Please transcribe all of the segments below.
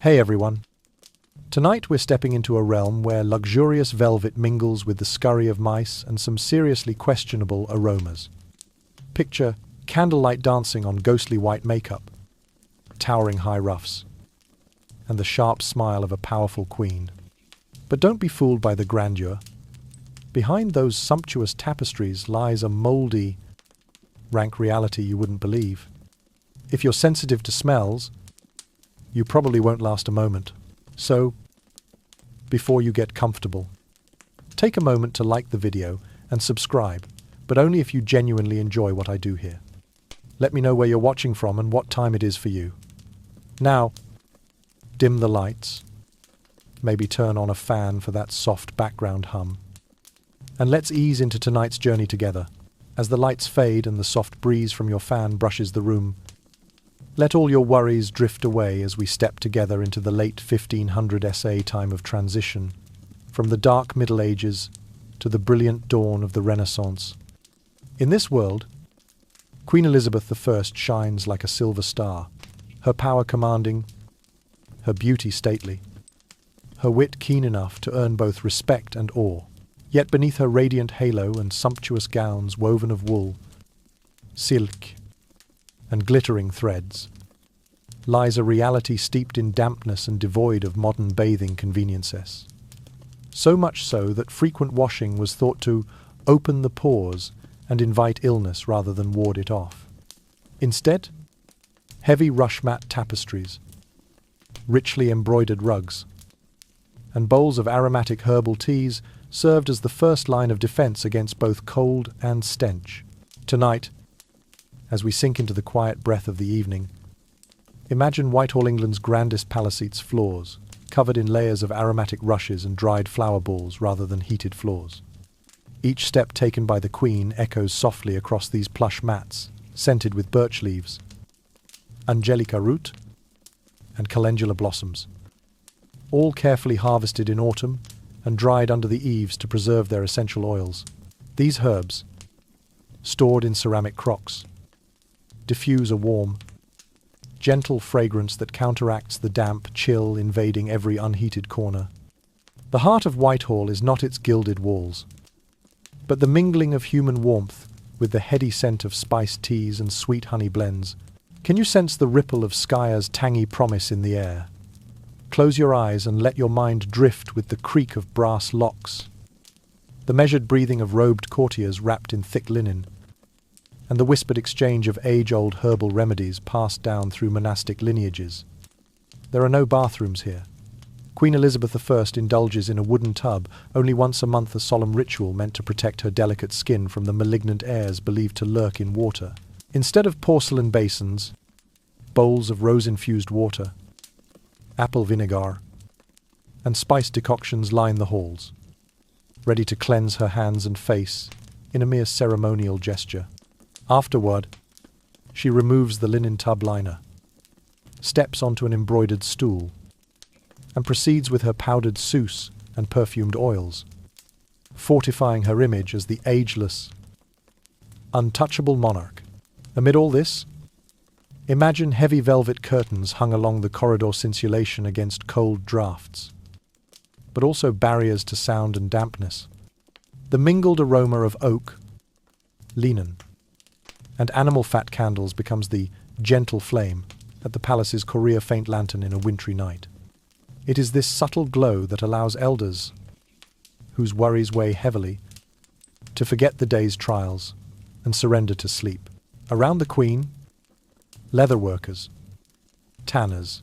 Hey everyone. Tonight we're stepping into a realm where luxurious velvet mingles with the scurry of mice and some seriously questionable aromas. Picture candlelight dancing on ghostly white makeup, towering high ruffs, and the sharp smile of a powerful queen. But don't be fooled by the grandeur. Behind those sumptuous tapestries lies a moldy, rank reality you wouldn't believe. If you're sensitive to smells, you probably won't last a moment. So, before you get comfortable, take a moment to like the video and subscribe, but only if you genuinely enjoy what I do here. Let me know where you're watching from and what time it is for you. Now, dim the lights, maybe turn on a fan for that soft background hum, and let's ease into tonight's journey together. As the lights fade and the soft breeze from your fan brushes the room, let all your worries drift away as we step together into the late 1500 SA time of transition, from the dark Middle Ages to the brilliant dawn of the Renaissance. In this world, Queen Elizabeth I shines like a silver star, her power commanding, her beauty stately, her wit keen enough to earn both respect and awe. Yet beneath her radiant halo and sumptuous gowns woven of wool, silk, and glittering threads, lies a reality steeped in dampness and devoid of modern bathing conveniences. So much so that frequent washing was thought to open the pores and invite illness rather than ward it off. Instead, heavy rush mat tapestries, richly embroidered rugs, and bowls of aromatic herbal teas served as the first line of defense against both cold and stench. Tonight, as we sink into the quiet breath of the evening, imagine Whitehall, England's grandest palace's floors, covered in layers of aromatic rushes and dried flower balls rather than heated floors. Each step taken by the Queen echoes softly across these plush mats, scented with birch leaves, angelica root, and calendula blossoms, all carefully harvested in autumn and dried under the eaves to preserve their essential oils. These herbs, stored in ceramic crocks, diffuse a warm, gentle fragrance that counteracts the damp chill invading every unheated corner. The heart of Whitehall is not its gilded walls, but the mingling of human warmth with the heady scent of spiced teas and sweet honey blends. Can you sense the ripple of Skya's tangy promise in the air? Close your eyes and let your mind drift with the creak of brass locks, the measured breathing of robed courtiers wrapped in thick linen, and the whispered exchange of age-old herbal remedies passed down through monastic lineages. There are no bathrooms here. Queen Elizabeth I indulges in a wooden tub only once a month, a solemn ritual meant to protect her delicate skin from the malignant airs believed to lurk in water. Instead of porcelain basins, bowls of rose-infused water, apple vinegar, and spiced decoctions line the halls, ready to cleanse her hands and face in a mere ceremonial gesture. Afterward, she removes the linen tub liner, steps onto an embroidered stool, and proceeds with her powdered sousse and perfumed oils, fortifying her image as the ageless, untouchable monarch. Amid all this, imagine heavy velvet curtains hung along the corridor's insulation against cold drafts, but also barriers to sound and dampness. The mingled aroma of oak, linen, and animal fat candles becomes the gentle flame at the palace's Korea faint lantern in a wintry night. It is this subtle glow that allows elders, whose worries weigh heavily, to forget the day's trials and surrender to sleep. Around the Queen, leather workers, tanners,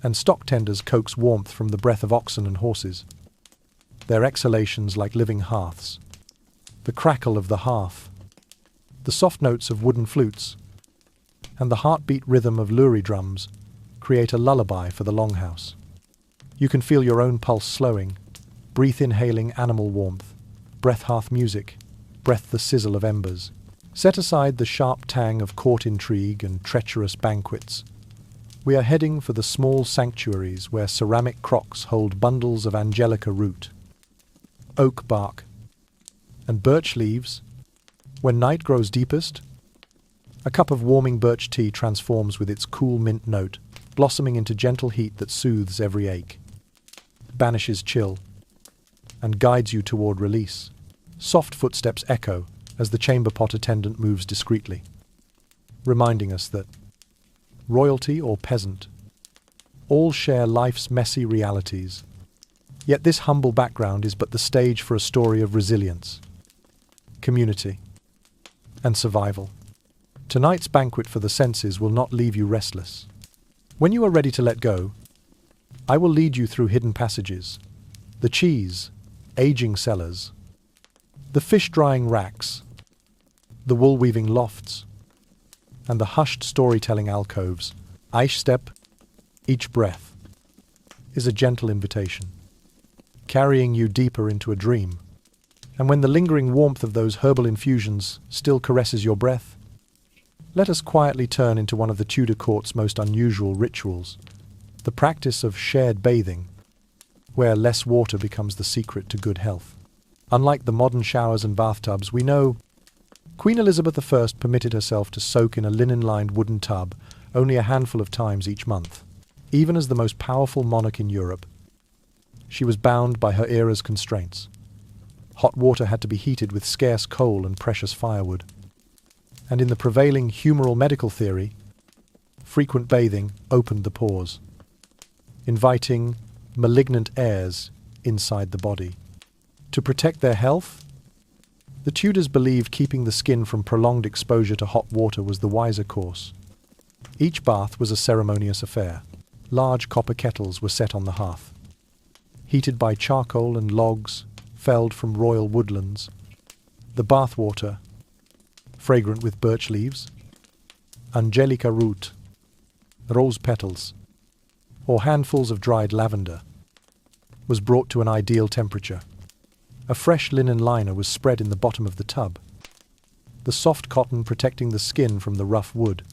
and stock tenders coax warmth from the breath of oxen and horses, their exhalations like living hearths. The crackle of the hearth, the soft notes of wooden flutes, and the heartbeat rhythm of lurie drums create a lullaby for the longhouse. You can feel your own pulse slowing, breath inhaling animal warmth, breath hearth music, breath the sizzle of embers. Set aside the sharp tang of court intrigue and treacherous banquets. We are heading for the small sanctuaries where ceramic crocks hold bundles of angelica root, oak bark, and birch leaves. When night grows deepest, a cup of warming birch tea transforms with its cool mint note, blossoming into gentle heat that soothes every ache, banishes chill, and guides you toward release. Soft footsteps echo as the chamber pot attendant moves discreetly, reminding us that royalty or peasant, all share life's messy realities. Yet this humble background is but the stage for a story of resilience, community, and survival. Tonight's banquet for the senses will not leave you restless. When you are ready to let go, I will lead you through hidden passages, the cheese, aging cellars, the fish-drying racks, the wool-weaving lofts, and the hushed storytelling alcoves. Each step, each breath, is a gentle invitation, carrying you deeper into a dream. And when the lingering warmth of those herbal infusions still caresses your breath, let us quietly turn into one of the Tudor court's most unusual rituals, the practice of shared bathing, where less water becomes the secret to good health. Unlike the modern showers and bathtubs, we know Queen Elizabeth I permitted herself to soak in a linen-lined wooden tub only a handful of times each month. Even as the most powerful monarch in Europe, she was bound by her era's constraints. Hot water had to be heated with scarce coal and precious firewood. And in the prevailing humoral medical theory, frequent bathing opened the pores, inviting malignant airs inside the body. To protect their health, the Tudors believed keeping the skin from prolonged exposure to hot water was the wiser course. Each bath was a ceremonious affair. Large copper kettles were set on the hearth, heated by charcoal and logs felled from royal woodlands. The bath water, fragrant with birch leaves, angelica root, rose petals, or handfuls of dried lavender, was brought to an ideal temperature. A fresh linen liner was spread in the bottom of the tub, the soft cotton protecting the skin from the rough wood,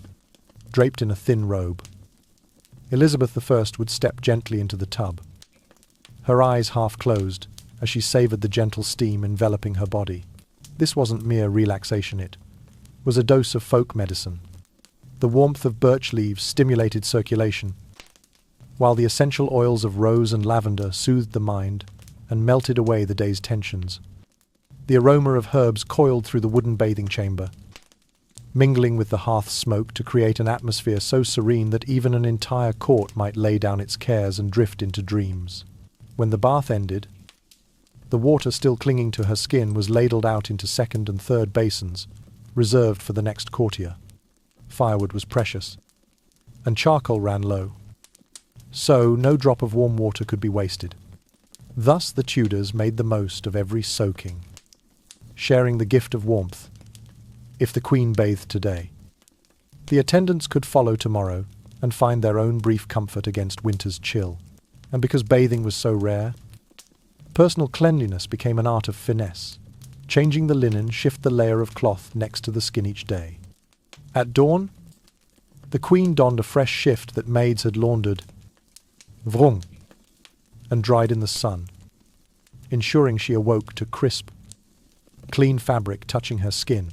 draped in a thin robe. Elizabeth I would step gently into the tub, her eyes half closed as she savoured the gentle steam enveloping her body. This wasn't mere relaxation, it was a dose of folk medicine. The warmth of birch leaves stimulated circulation, while the essential oils of rose and lavender soothed the mind and melted away the day's tensions. The aroma of herbs coiled through the wooden bathing chamber, mingling with the hearth's smoke to create an atmosphere so serene that even an entire court might lay down its cares and drift into dreams. When the bath ended, the water still clinging to her skin was ladled out into second and third basins, reserved for the next courtier. Firewood was precious, and charcoal ran low, so no drop of warm water could be wasted. Thus the Tudors made the most of every soaking, sharing the gift of warmth. If the Queen bathed today, the attendants could follow tomorrow and find their own brief comfort against winter's chill. And because bathing was so rare, personal cleanliness became an art of finesse, changing the linen, shift the layer of cloth next to the skin each day. At dawn, the Queen donned a fresh shift that maids had laundered, vrung, and dried in the sun, ensuring she awoke to crisp, clean fabric touching her skin.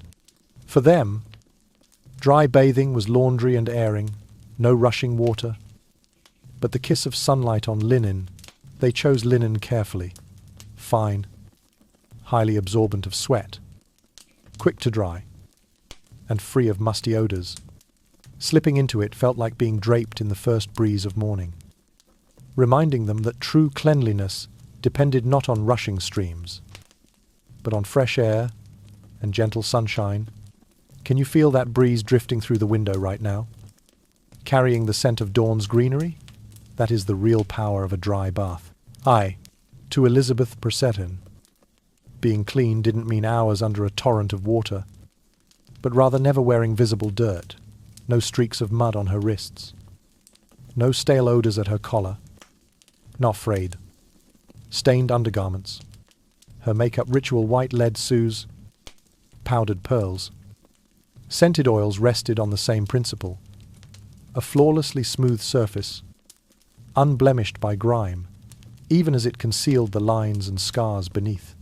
For them, dry bathing was laundry and airing, no rushing water, but the kiss of sunlight on linen. They chose linen carefully, fine, highly absorbent of sweat, quick to dry, and free of musty odors. Slipping into it felt like being draped in the first breeze of morning, reminding them that true cleanliness depended not on rushing streams, but on fresh air and gentle sunshine. Can you feel that breeze drifting through the window right now, carrying the scent of dawn's greenery? That is the real power of a dry bath. To Elizabeth I, being clean didn't mean hours under a torrent of water, but rather never wearing visible dirt, no streaks of mud on her wrists, no stale odors at her collar, not frayed, stained undergarments, her makeup ritual white lead shoes, powdered pearls. Scented oils rested on the same principle, a flawlessly smooth surface, unblemished by grime, even as it concealed the lines and scars beneath.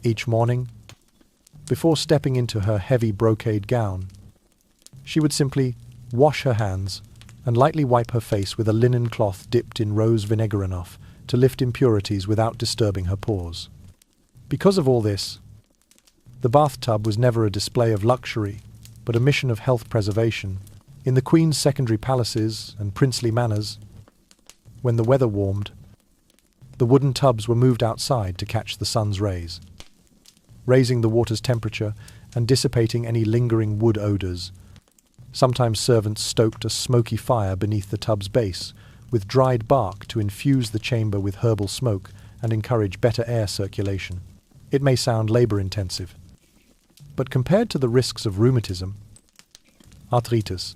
Each morning, before stepping into her heavy brocade gown, she would simply wash her hands and lightly wipe her face with a linen cloth dipped in rose vinegar enough to lift impurities without disturbing her pores. Because of all this, the bathtub was never a display of luxury, but a mission of health preservation. In the Queen's secondary palaces and princely manors, when the weather warmed, the wooden tubs were moved outside to catch the sun's rays, raising the water's temperature and dissipating any lingering wood odors. Sometimes servants stoked a smoky fire beneath the tub's base with dried bark to infuse the chamber with herbal smoke and encourage better air circulation. It may sound labor-intensive, but compared to the risks of rheumatism, arthritis,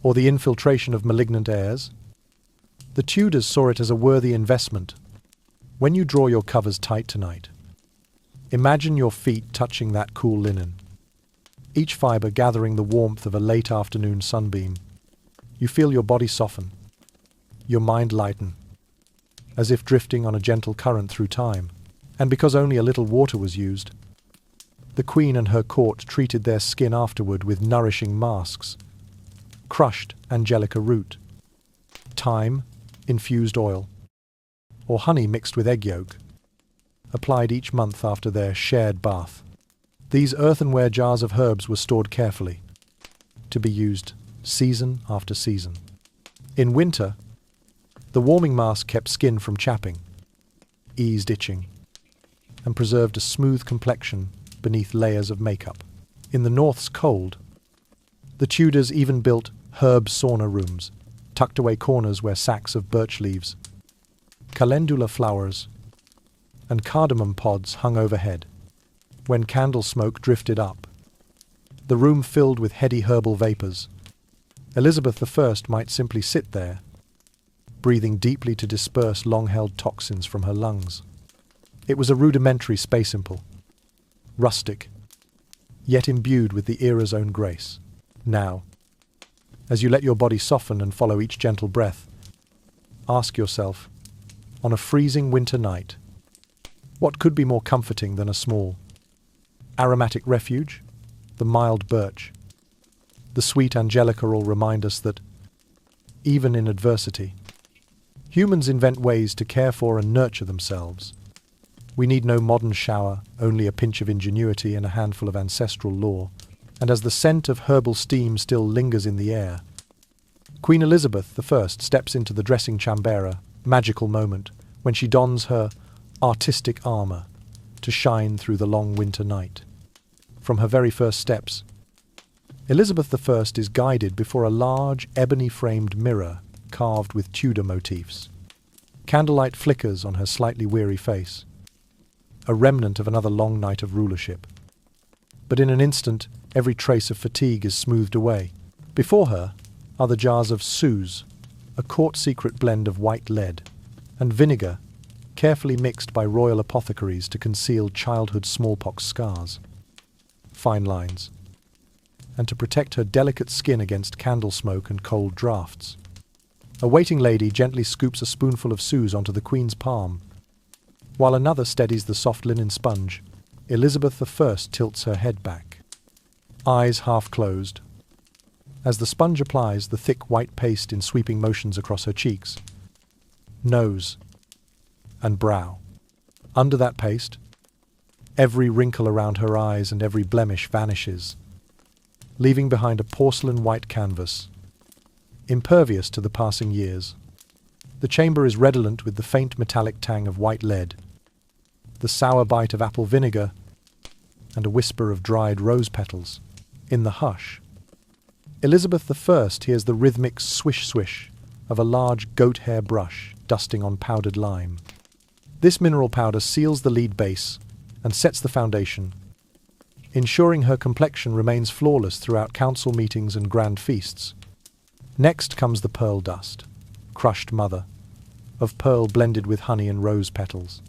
or the infiltration of malignant airs, the Tudors saw it as a worthy investment. When you draw your covers tight tonight, imagine your feet touching that cool linen, each fibre gathering the warmth of a late afternoon sunbeam. You feel your body soften, your mind lighten, as if drifting on a gentle current through time. And because only a little water was used, the Queen and her court treated their skin afterward with nourishing masks, crushed angelica root, thyme, infused oil, or honey mixed with egg yolk, applied each month after their shared bath. These earthenware jars of herbs were stored carefully, to be used season after season. In winter, the warming mask kept skin from chapping, eased itching, and preserved a smooth complexion beneath layers of makeup. In the North's cold, the Tudors even built herb sauna rooms, tucked away corners where sacks of birch leaves, calendula flowers, and cardamom pods hung overhead. When candle smoke drifted up, the room filled with heady herbal vapors, Elizabeth I might simply sit there, breathing deeply to disperse long-held toxins from her lungs. It was a rudimentary space simple, rustic, yet imbued with the era's own grace. Now, as you let your body soften and follow each gentle breath, ask yourself, on a freezing winter night, what could be more comforting than a small, aromatic refuge? The mild birch, the sweet angelica all remind us that, even in adversity, humans invent ways to care for and nurture themselves. We need no modern shower, only a pinch of ingenuity and a handful of ancestral lore. And as the scent of herbal steam still lingers in the air, Queen Elizabeth I steps into the dressing chambera, magical moment, when she dons her artistic armour to shine through the long winter night. From her very first steps, Elizabeth I is guided before a large ebony-framed mirror carved with Tudor motifs. Candlelight flickers on her slightly weary face, a remnant of another long night of rulership. But in an instant, every trace of fatigue is smoothed away. Before her are the jars of Suze, a court-secret blend of white lead, and vinegar, carefully mixed by royal apothecaries to conceal childhood smallpox scars, fine lines, and to protect her delicate skin against candle smoke and cold draughts. A waiting lady gently scoops a spoonful of Suze onto the Queen's palm, while another steadies the soft linen sponge. Elizabeth I tilts her head back, eyes half closed, as the sponge applies the thick white paste in sweeping motions across her cheeks, nose, and brow. Under that paste, every wrinkle around her eyes and every blemish vanishes, leaving behind a porcelain white canvas, impervious to the passing years. The chamber is redolent with the faint metallic tang of white lead, the sour bite of apple vinegar, and a whisper of dried rose petals. In the hush, Elizabeth I hears the rhythmic swish-swish of a large goat hair brush dusting on powdered lime. This mineral powder seals the lead base and sets the foundation, ensuring her complexion remains flawless throughout council meetings and grand feasts. Next comes the pearl dust, crushed mother, of pearl blended with honey and rose petals.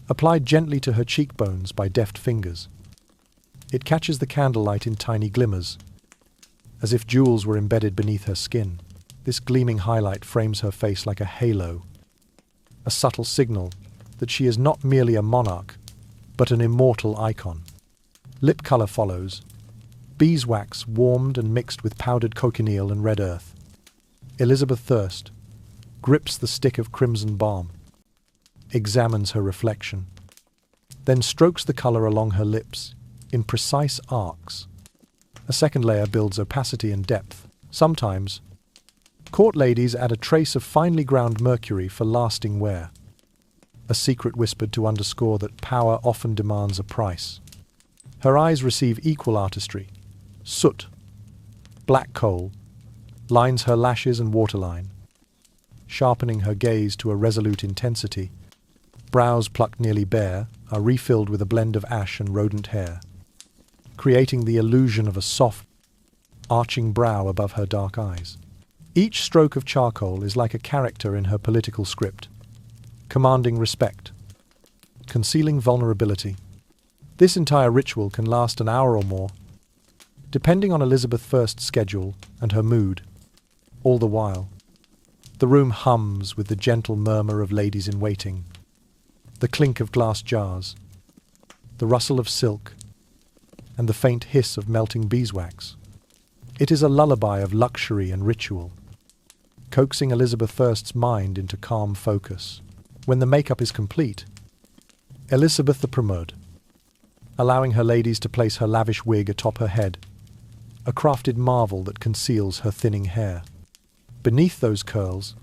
Applied gently to her cheekbones by deft fingers, it catches the candlelight in tiny glimmers, as if jewels were embedded beneath her skin. This gleaming highlight frames her face like a halo, a subtle signal that she is not merely a monarch, but an immortal icon. Lip color follows, beeswax warmed and mixed with powdered cochineal and red earth. Elizabeth thirst, grips the stick of crimson balm, examines her reflection, then strokes the colour along her lips in precise arcs. A second layer builds opacity and depth. Sometimes, court ladies add a trace of finely ground mercury for lasting wear, a secret whispered to underscore that power often demands a price. Her eyes receive equal artistry. Soot, black coal, lines her lashes and waterline, sharpening her gaze to a resolute intensity. Brows plucked nearly bare are refilled with a blend of ash and rodent hair, creating the illusion of a soft, arching brow above her dark eyes. Each stroke of charcoal is like a character in her political script, commanding respect, concealing vulnerability. This entire ritual can last an hour or more, depending on Elizabeth I's schedule and her mood. All the while, the room hums with the gentle murmur of ladies in waiting, the clink of glass jars, the rustle of silk, and the faint hiss of melting beeswax. It is a lullaby of luxury and ritual, coaxing Elizabeth I's mind into calm focus. When the makeup is complete, Elizabeth promoed, allowing her ladies to place her lavish wig atop her head, a crafted marvel that conceals her thinning hair. Beneath those curls,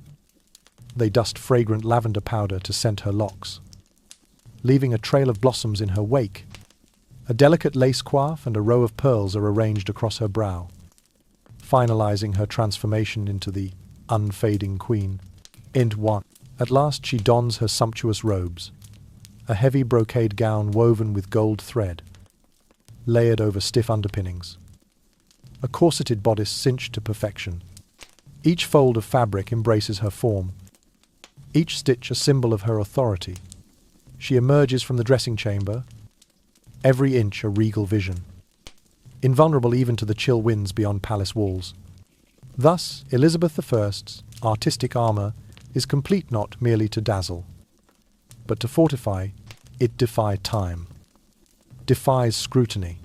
they dust fragrant lavender powder to scent her locks, leaving a trail of blossoms in her wake. A delicate lace coif and a row of pearls are arranged across her brow, finalizing her transformation into the unfading queen. At last she dons her sumptuous robes, a heavy brocade gown woven with gold thread, layered over stiff underpinnings, a corseted bodice cinched to perfection. Each fold of fabric embraces her form, each stitch a symbol of her authority. She emerges from the dressing chamber, every inch a regal vision, invulnerable even to the chill winds beyond palace walls. Thus, Elizabeth I's artistic armour is complete not merely to dazzle, but to fortify. It defies time, defies scrutiny,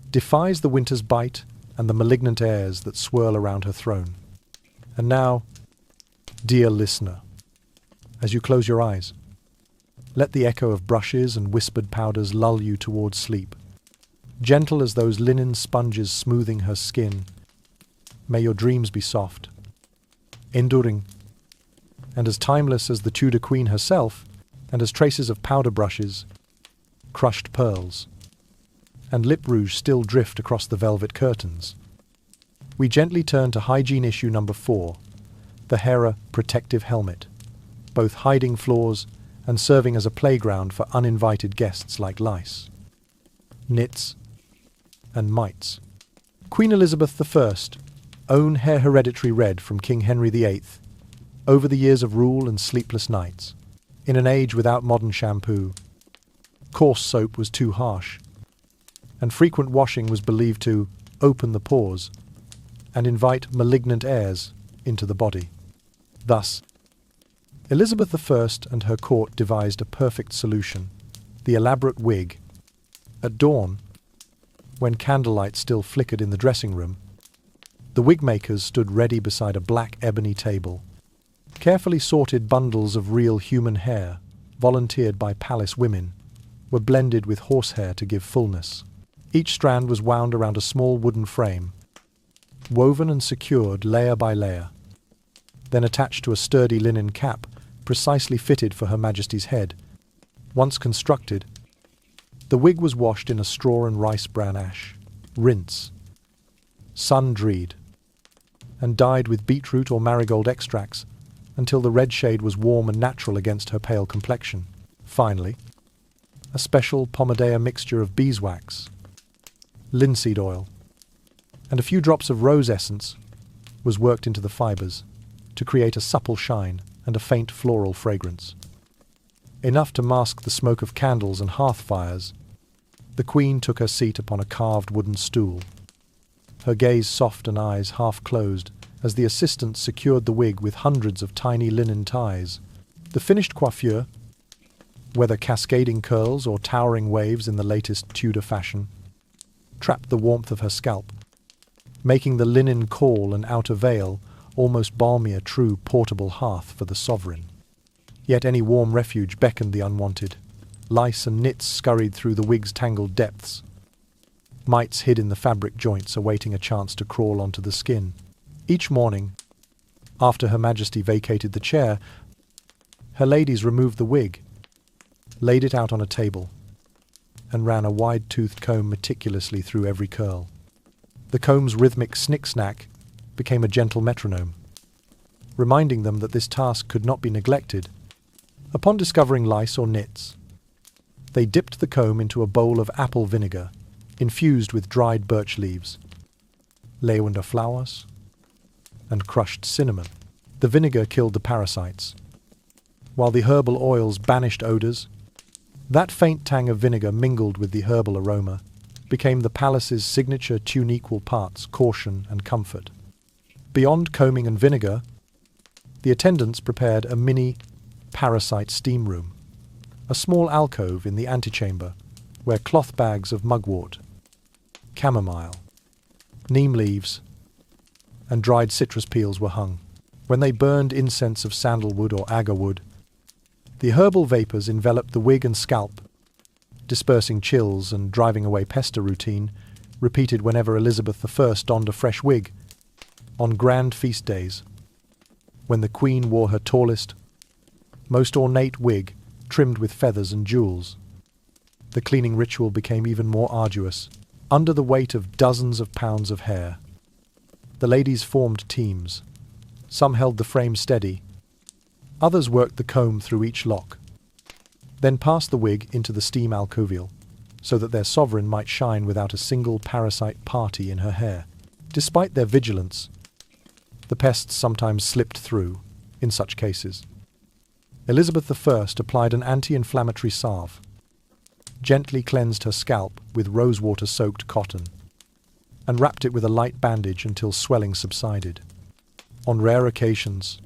defies the winter's bite and the malignant airs that swirl around her throne. And now, dear listener, as you close your eyes, let the echo of brushes and whispered powders lull you towards sleep. Gentle as those linen sponges smoothing her skin, may your dreams be soft, enduring, and as timeless as the Tudor queen herself, and as traces of powder brushes, crushed pearls, and lip rouge still drift across the velvet curtains. We gently turn to Hygiene issue number 4, the Hera protective helmet, both hiding flaws and serving as a playground for uninvited guests like lice, nits, and mites. Queen Elizabeth I, own hair hereditary red from King Henry VIII, over the years of rule and sleepless nights. In an age without modern shampoo, coarse soap was too harsh, and frequent washing was believed to open the pores and invite malignant airs into the body. Thus, Elizabeth I and her court devised a perfect solution, the elaborate wig. At dawn, when candlelight still flickered in the dressing room, the wig makers stood ready beside a black ebony table. Carefully sorted bundles of real human hair, volunteered by palace women, were blended with horsehair to give fullness. Each strand was wound around a small wooden frame, woven and secured layer by layer, then attached to a sturdy linen cap precisely fitted for Her Majesty's head. Once constructed, the wig was washed in a straw and rice bran ash, rinse, sun-dried, and dyed with beetroot or marigold extracts until the red shade was warm and natural against her pale complexion. Finally, a special pommadea mixture of beeswax, linseed oil, and a few drops of rose essence was worked into the fibres to create a supple shine and a faint floral fragrance. Enough to mask the smoke of candles and hearth fires, the Queen took her seat upon a carved wooden stool, her gaze soft and eyes half closed as the assistants secured the wig with hundreds of tiny linen ties. The finished coiffure, whether cascading curls or towering waves in the latest Tudor fashion, trapped the warmth of her scalp, making the linen caul and outer veil almost balmy, a true portable hearth for the sovereign. Yet any warm refuge beckoned the unwanted. Lice and nits scurried through the wig's tangled depths. Mites hid in the fabric joints, awaiting a chance to crawl onto the skin. Each morning, after Her Majesty vacated the chair, her ladies removed the wig, laid it out on a table, and ran a wide-toothed comb meticulously through every curl. The comb's rhythmic snick-snack became a gentle metronome, reminding them that this task could not be neglected. Upon discovering lice or nits, they dipped the comb into a bowl of apple vinegar, infused with dried birch leaves, lavender flowers, and crushed cinnamon. The vinegar killed the parasites, while the herbal oils banished odors. That faint tang of vinegar mingled with the herbal aroma became the palace's signature tune, equal parts caution and comfort. Beyond combing and vinegar, the attendants prepared a mini parasite steam room, a small alcove in the antechamber where cloth bags of mugwort, chamomile, neem leaves, and dried citrus peels were hung. When they burned incense of sandalwood or agarwood, the herbal vapors enveloped the wig and scalp, dispersing chills and driving away pest. A routine repeated whenever Elizabeth I donned a fresh wig. On grand feast days, when the Queen wore her tallest, most ornate wig trimmed with feathers and jewels, the cleaning ritual became even more arduous. Under the weight of dozens of pounds of hair, the ladies formed teams. Some held the frame steady, others worked the comb through each lock, then passed the wig into the steam alcovial, so that their sovereign might shine without a single parasite party in her hair. Despite their vigilance, the pests sometimes slipped through. In such cases, Elizabeth I applied an anti-inflammatory salve, gently cleansed her scalp with rosewater-soaked cotton, and wrapped it with a light bandage until swelling subsided. On rare occasions,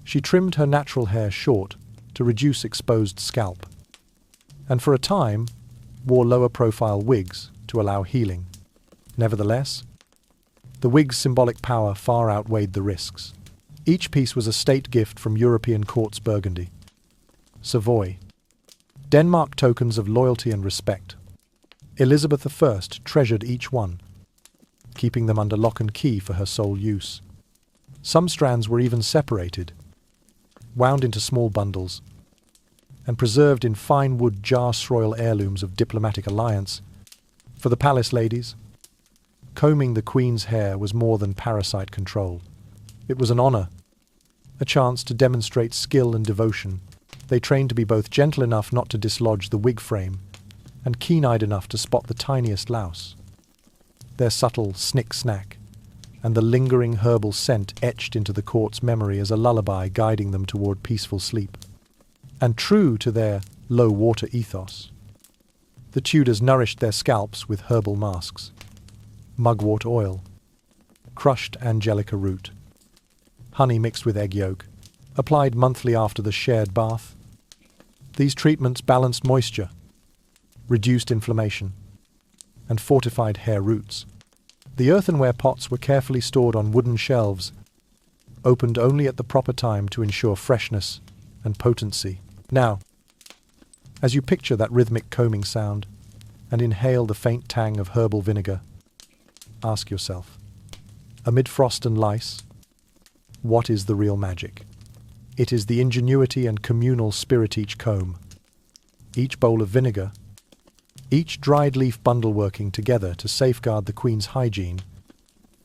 she trimmed her natural hair short to reduce exposed scalp, and for a time wore lower-profile wigs to allow healing. Nevertheless, the wig's symbolic power far outweighed the risks. Each piece was a state gift from European courts: Burgundy, Savoy, Denmark, tokens of loyalty and respect. Elizabeth I treasured each one, keeping them under lock and key for her sole use. Some strands were even separated, wound into small bundles, and preserved in fine wood jar royal heirlooms of diplomatic alliance. For the palace ladies, combing the Queen's hair was more than parasite control. It was an honor, a chance to demonstrate skill and devotion. They trained to be both gentle enough not to dislodge the wig frame and keen-eyed enough to spot the tiniest louse. Their subtle snick-snack and the lingering herbal scent etched into the court's memory as a lullaby, guiding them toward peaceful sleep. And true to their low-water ethos, the Tudors nourished their scalps with herbal masks, mugwort oil, crushed angelica root, honey mixed with egg yolk, applied monthly after the shared bath. These treatments balanced moisture, reduced inflammation, and fortified hair roots. The earthenware pots were carefully stored on wooden shelves, opened only at the proper time to ensure freshness and potency. Now, as you picture that rhythmic combing sound and inhale the faint tang of herbal vinegar, ask yourself, amid frost and lice, what is the real magic? It is the ingenuity and communal spirit each comb, each bowl of vinegar, each dried leaf bundle working together to safeguard the Queen's hygiene,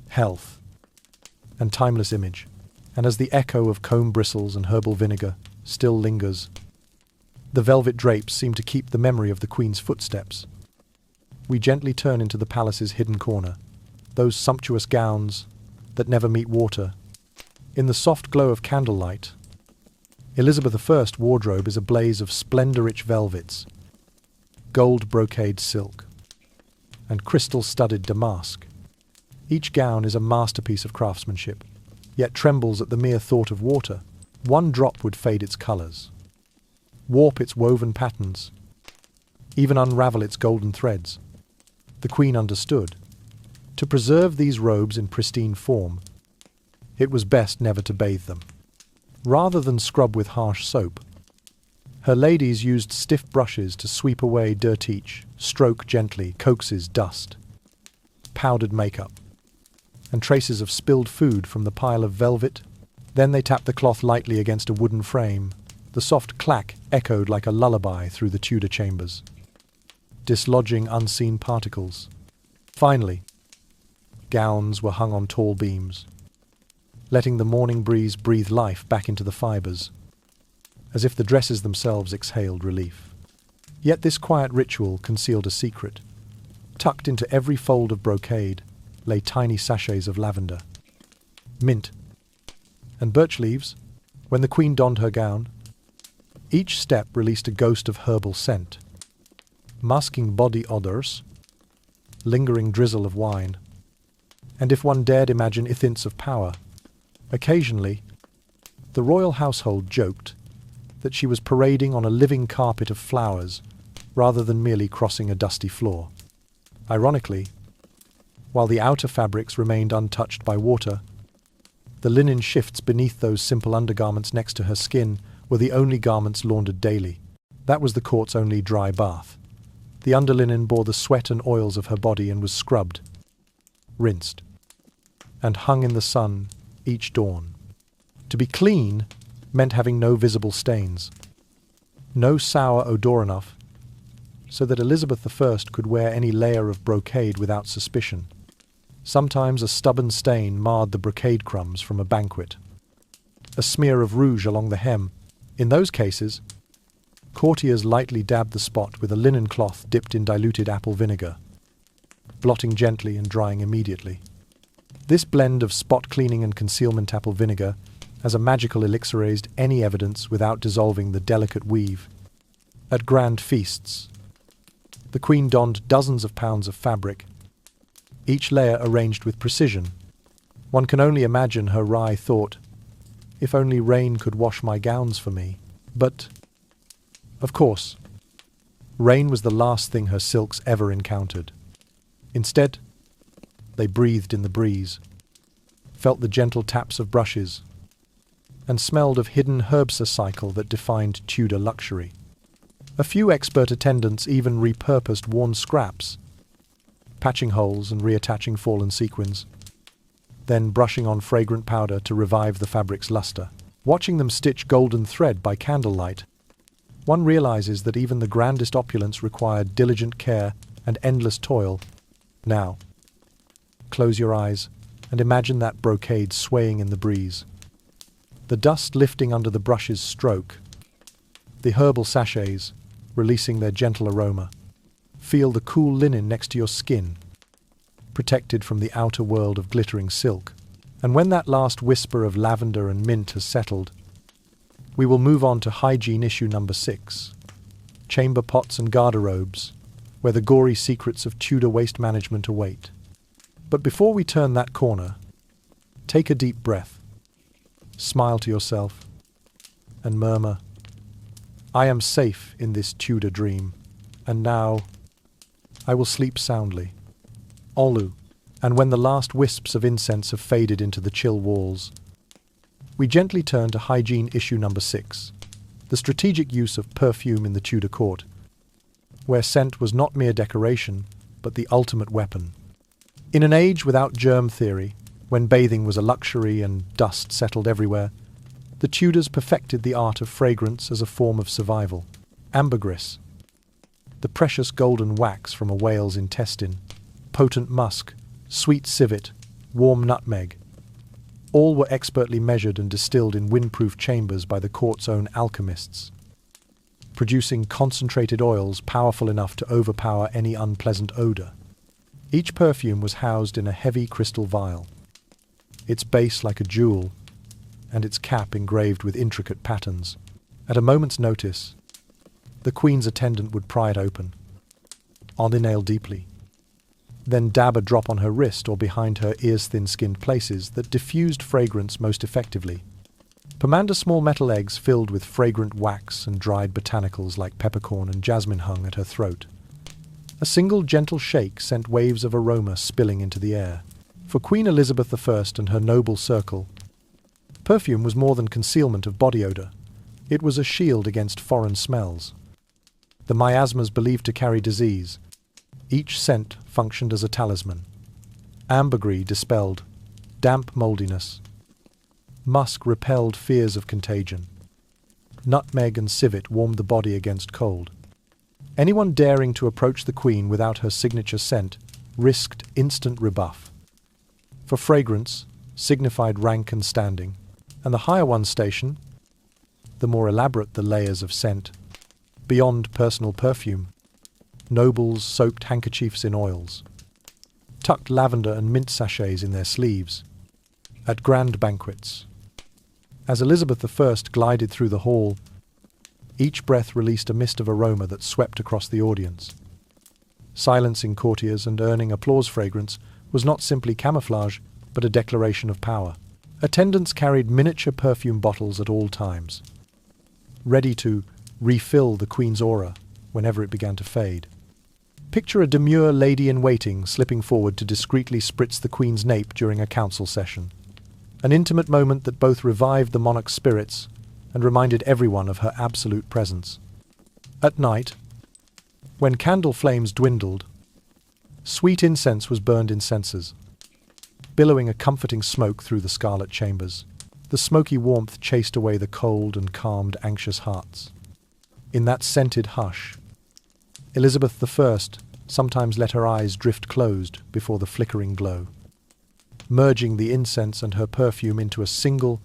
health, and timeless image. And as the echo of comb bristles and herbal vinegar still lingers, the velvet drapes seem to keep the memory of the Queen's footsteps. We gently turn into the palace's hidden corner, those sumptuous gowns that never meet water. In the soft glow of candlelight, Elizabeth I's wardrobe is a blaze of splendor-rich velvets, gold brocade silk, and crystal-studded damask. Each gown is a masterpiece of craftsmanship, yet trembles at the mere thought of water. One drop would fade its colors, warp its woven patterns, even unravel its golden threads. The Queen understood. To preserve these robes in pristine form, It was best never to bathe them. Rather than scrub with harsh soap, her ladies used stiff brushes to sweep away dirt each, stroke gently, coaxes dust, powdered makeup, and traces of spilled food from the pile of velvet. Then they tapped the cloth lightly against a wooden frame. The soft clack echoed like a lullaby through the Tudor chambers, dislodging unseen particles. Finally, gowns were hung on tall beams, letting the morning breeze breathe life back into the fibers, as if the dresses themselves exhaled relief. Yet this quiet ritual concealed a secret. Tucked into every fold of brocade lay tiny sachets of lavender, mint, and birch leaves. When the Queen donned her gown, each step released a ghost of herbal scent, masking body odors, lingering drizzle of wine, and if one dared imagine hints of power. Occasionally, the royal household joked that she was parading on a living carpet of flowers rather than merely crossing a dusty floor. Ironically, while the outer fabrics remained untouched by water, the linen shifts beneath those simple undergarments next to her skin were the only garments laundered daily. That was the court's only dry bath. The underlinen bore the sweat and oils of her body and was scrubbed, rinsed, and hung in the sun each dawn. To be clean meant having no visible stains, no sour odor enough so that Elizabeth I could wear any layer of brocade without suspicion. Sometimes a stubborn stain marred the brocade crumbs from a banquet, a smear of rouge along the hem. In those cases, courtiers lightly dabbed the spot with a linen cloth dipped in diluted apple vinegar, blotting gently and drying immediately. This blend of spot cleaning and concealment apple vinegar as a magical elixir erased any evidence without dissolving the delicate weave. At grand feasts, the Queen donned dozens of pounds of fabric, each layer arranged with precision. One can only imagine her wry thought, if only rain could wash my gowns for me. But, of course, rain was the last thing her silks ever encountered. Instead, they breathed in the breeze, felt the gentle taps of brushes, and smelled of hidden herbs cycle that defined Tudor luxury. A few expert attendants even repurposed worn scraps, patching holes and reattaching fallen sequins, then brushing on fragrant powder to revive the fabric's luster. Watching them stitch golden thread by candlelight, one realizes that even the grandest opulence required diligent care and endless toil. Now, close your eyes and imagine that brocade swaying in the breeze, the dust lifting under the brush's stroke, the herbal sachets releasing their gentle aroma. Feel the cool linen next to your skin, protected from the outer world of glittering silk. And when that last whisper of lavender and mint has settled, we will move on to Hygiene issue number 6, Chamber Pots and Garderobes, where the gory secrets of Tudor waste management await. But before we turn that corner, take a deep breath, smile to yourself, and murmur, I am safe in this Tudor dream, and now I will sleep soundly. Olu. And when the last wisps of incense have faded into the chill walls, we gently turn to Hygiene issue number 6, the strategic use of perfume in the Tudor court, where scent was not mere decoration, but the ultimate weapon. In an age without germ theory, when bathing was a luxury and dust settled everywhere, the Tudors perfected the art of fragrance as a form of survival. Ambergris, the precious golden wax from a whale's intestine, potent musk, sweet civet, warm nutmeg, all were expertly measured and distilled in windproof chambers by the court's own alchemists, producing concentrated oils powerful enough to overpower any unpleasant odor. Each perfume was housed in a heavy crystal vial, its base like a jewel, and its cap engraved with intricate patterns. At a moment's notice, the Queen's attendant would pry it open, inhale deeply, then dab a drop on her wrist or behind her ears thin-skinned places that diffused fragrance most effectively. Pomander small metal eggs filled with fragrant wax and dried botanicals like peppercorn and jasmine hung at her throat. A single gentle shake sent waves of aroma spilling into the air. For Queen Elizabeth I and her noble circle, Perfume was more than concealment of body odor. It was a shield against foreign smells. The miasmas believed to carry disease. Each scent functioned as a talisman. Ambergris dispelled damp moldiness. Musk repelled fears of contagion. Nutmeg and civet warmed the body against cold. Anyone daring to approach the queen without her signature scent risked instant rebuff. For fragrance signified rank and standing, and the higher one's station, the more elaborate the layers of scent. Beyond personal perfume, nobles soaked handkerchiefs in oils, tucked lavender and mint sachets in their sleeves. At grand banquets, as Elizabeth I glided through the hall, each breath released a mist of aroma that swept across the audience. Silencing courtiers and earning applause fragrance was not simply camouflage, but a declaration of power. Attendants carried miniature perfume bottles at all times, ready to refill the queen's aura whenever it began to fade. Picture a demure lady-in-waiting slipping forward to discreetly spritz the queen's nape during a council session. An intimate moment that both revived the monarch's spirits and reminded everyone of her absolute presence. At night, when candle flames dwindled, sweet incense was burned in censers, billowing a comforting smoke through the scarlet chambers. The smoky warmth chased away the cold and calmed anxious hearts. In that scented hush, Elizabeth I sometimes let her eyes drift closed before the flickering glow, merging the incense and her perfume into a single,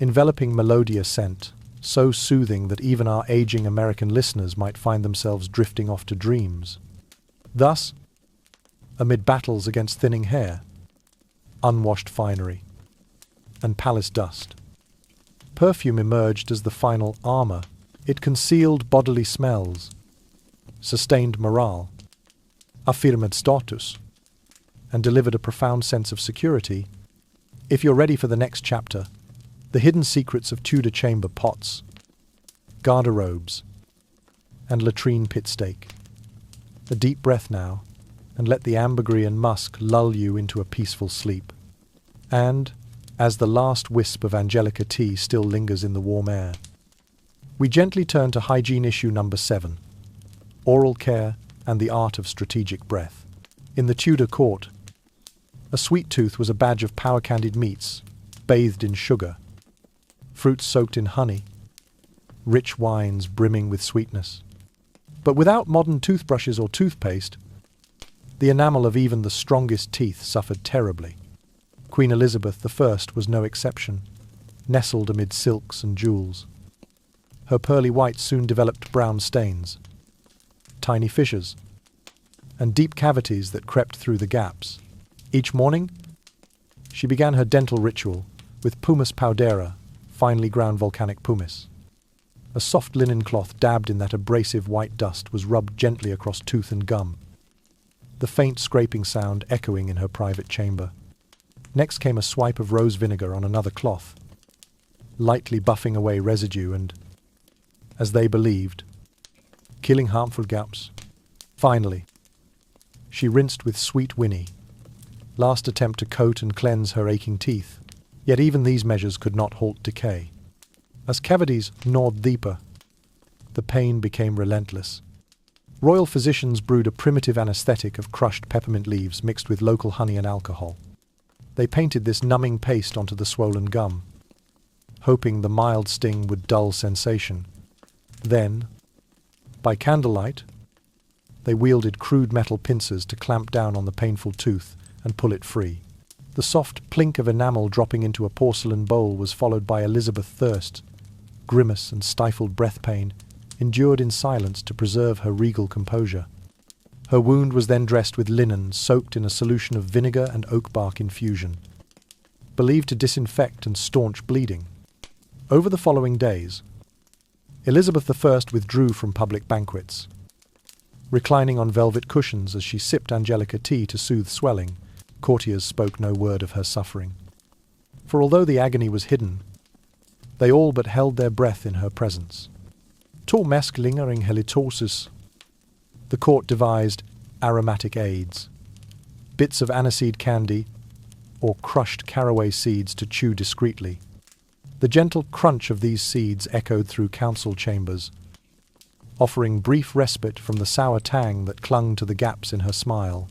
enveloping melodious scent, so soothing that even our aging American listeners might find themselves drifting off to dreams. Thus, amid battles against thinning hair, unwashed finery, and palace dust, perfume emerged as the final armor. It concealed bodily smells, sustained morale, affirmed status, and delivered a profound sense of security. If you're ready for the next chapter, the hidden secrets of Tudor chamber pots, garderobes, and latrine pit steak. A deep breath now, and let the ambergris and musk lull you into a peaceful sleep. And, as the last wisp of Angelica tea still lingers in the warm air, we gently turn to Hygiene issue number 7, Oral Care and the Art of Strategic Breath. In the Tudor court, a sweet tooth was a badge of power-candied meats, bathed in sugar, fruits soaked in honey, rich wines brimming with sweetness. But without modern toothbrushes or toothpaste, the enamel of even the strongest teeth suffered terribly. Queen Elizabeth I was no exception, nestled amid silks and jewels. Her pearly white soon developed brown stains, tiny fissures, and deep cavities that crept through the gaps. Each morning, she began her dental ritual with pumice powdera, finely ground volcanic pumice. A soft linen cloth dabbed in that abrasive white dust was rubbed gently across tooth and gum, the faint scraping sound echoing in her private chamber. Next came a swipe of rose vinegar on another cloth, lightly buffing away residue and, as they believed, killing harmful gaps. Finally, she rinsed with sweet whinny, last attempt to coat and cleanse her aching teeth. Yet even these measures could not halt decay. As cavities gnawed deeper, the pain became relentless. Royal physicians brewed a primitive anesthetic of crushed peppermint leaves mixed with local honey and alcohol. They painted this numbing paste onto the swollen gum, hoping the mild sting would dull sensation. Then, by candlelight, they wielded crude metal pincers to clamp down on the painful tooth and pull it free. The soft plink of enamel dropping into a porcelain bowl was followed by Elizabeth's thirst, grimace and stifled breath pain, endured in silence to preserve her regal composure. Her wound was then dressed with linen soaked in a solution of vinegar and oak bark infusion, believed to disinfect and staunch bleeding. Over the following days, Elizabeth I withdrew from public banquets, reclining on velvet cushions as she sipped Angelica tea to soothe swelling. Courtiers spoke no word of her suffering, for although the agony was hidden, they all but held their breath in her presence. Tormesklingaring helitosis. The court devised aromatic aids, bits of aniseed candy or crushed caraway seeds to chew discreetly, The gentle crunch of these seeds echoed through council chambers, offering brief respite from the sour tang that clung to the gaps in her smile.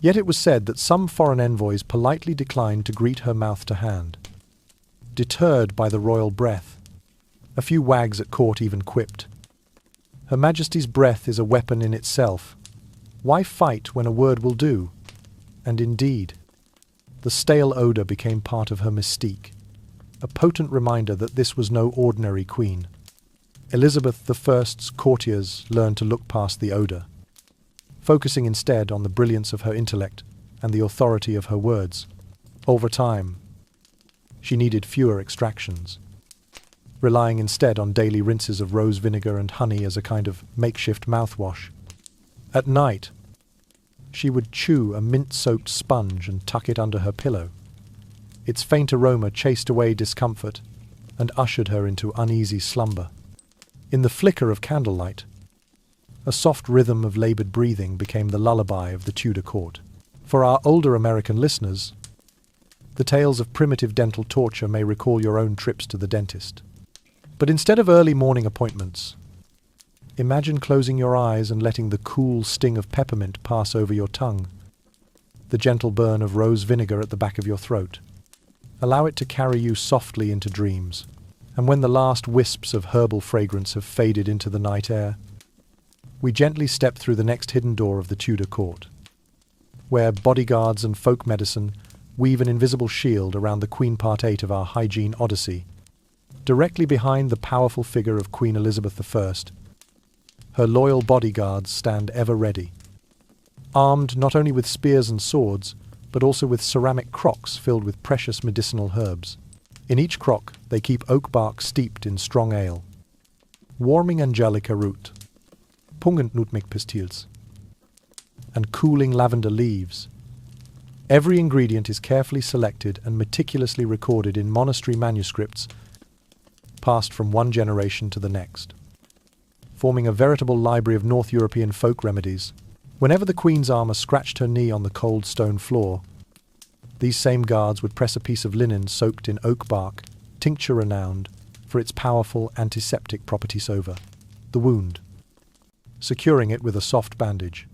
Yet it was said that some foreign envoys politely declined to greet her mouth to hand. Deterred by the royal breath, a few wags at court even quipped, "Her Majesty's breath is a weapon in itself. Why fight when a word will do?" And indeed, the stale odour became part of her mystique, a potent reminder that this was no ordinary queen. Elizabeth I's courtiers learned to look past the odour, focusing instead on the brilliance of her intellect and the authority of her words. Over time, she needed fewer extractions, relying instead on daily rinses of rose vinegar and honey as a kind of makeshift mouthwash. At night, she would chew a mint-soaked sponge and tuck it under her pillow. Its faint aroma chased away discomfort and ushered her into uneasy slumber. In the flicker of candlelight, a soft rhythm of laboured breathing became the lullaby of the Tudor court. For our older American listeners, the tales of primitive dental torture may recall your own trips to the dentist. But instead of early morning appointments, imagine closing your eyes and letting the cool sting of peppermint pass over your tongue, the gentle burn of rose vinegar at the back of your throat. Allow it to carry you softly into dreams, and when the last wisps of herbal fragrance have faded into the night air, we gently step through the next hidden door of the Tudor court, where bodyguards and folk medicine weave an invisible shield around the Queen Part 8 of our Hygiene Odyssey. Directly behind the powerful figure of Queen Elizabeth I, her loyal bodyguards stand ever ready, armed not only with spears and swords, but also with ceramic crocks filled with precious medicinal herbs. In each crock, they keep oak bark steeped in strong ale, warming angelica root, pungent nutmeg-pistils, and cooling lavender leaves. Every ingredient is carefully selected and meticulously recorded in monastery manuscripts passed from one generation to the next, forming a veritable library of North European folk remedies. Whenever the Queen's armour scratched her knee on the cold stone floor, these same guards would press a piece of linen soaked in oak bark, tincture renowned for its powerful antiseptic properties over the wound, securing it with a soft bandage.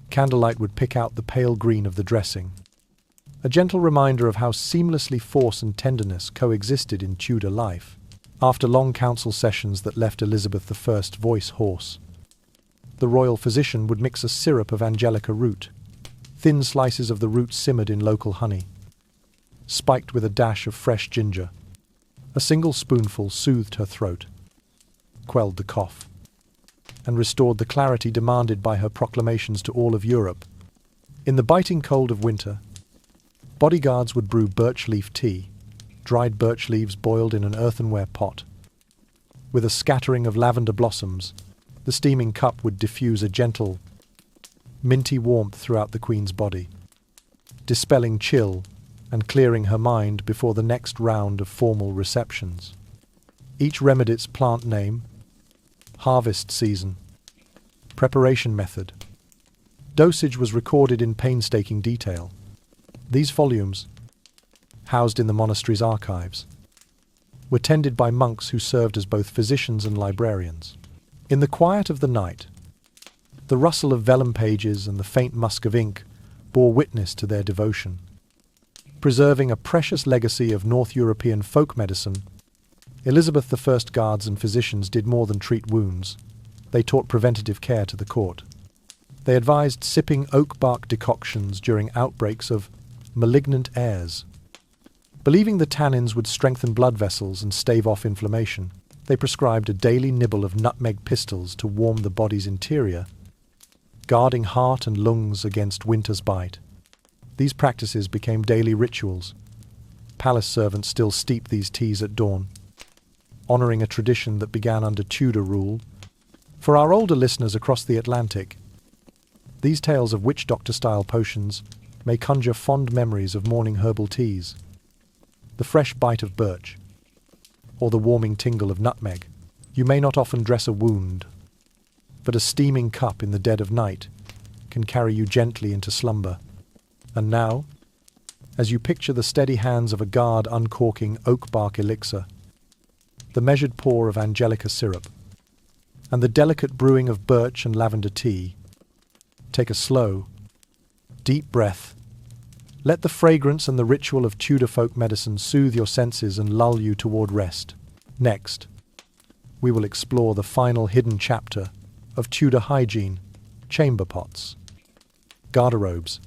Candlelight would pick out the pale green of the dressing, a gentle reminder of how seamlessly force and tenderness coexisted in Tudor life. After long council sessions that left Elizabeth I's voice hoarse, the royal physician would mix a syrup of angelica root, thin slices of the root simmered in local honey, spiked with a dash of fresh ginger. A single spoonful soothed her throat, quelled the cough, and restored the clarity demanded by her proclamations to all of Europe. In the biting cold of winter, bodyguards would brew birch leaf tea, dried birch leaves boiled in an earthenware pot. With a scattering of lavender blossoms, the steaming cup would diffuse a gentle, minty warmth throughout the Queen's body, dispelling chill and clearing her mind before the next round of formal receptions. Each remedy's plant name, harvest season, preparation method, dosage was recorded in painstaking detail. These volumes, housed in the monastery's archives, were tended by monks who served as both physicians and librarians. In the quiet of the night, the rustle of vellum pages and the faint musk of ink bore witness to their devotion. Preserving a precious legacy of North European folk medicine, Elizabeth I guards and physicians did more than treat wounds. They taught preventative care to the court. They advised sipping oak bark decoctions during outbreaks of malignant airs. Believing the tannins would strengthen blood vessels and stave off inflammation, they prescribed a daily nibble of nutmeg pistils to warm the body's interior, guarding heart and lungs against winter's bite. These practices became daily rituals. Palace servants still steep these teas at dawn, honouring a tradition that began under Tudor rule. For our older listeners across the Atlantic, these tales of witch doctor-style potions may conjure fond memories of morning herbal teas, the fresh bite of birch, or the warming tingle of nutmeg. You may not often dress a wound, but a steaming cup in the dead of night can carry you gently into slumber. And now, as you picture the steady hands of a guard uncorking oak bark elixir, the measured pour of angelica syrup, and the delicate brewing of birch and lavender tea. Take a slow, deep breath. Let the fragrance and the ritual of Tudor folk medicine soothe your senses and lull you toward rest. Next, we will explore the final hidden chapter of Tudor hygiene, chamber pots, garderobes,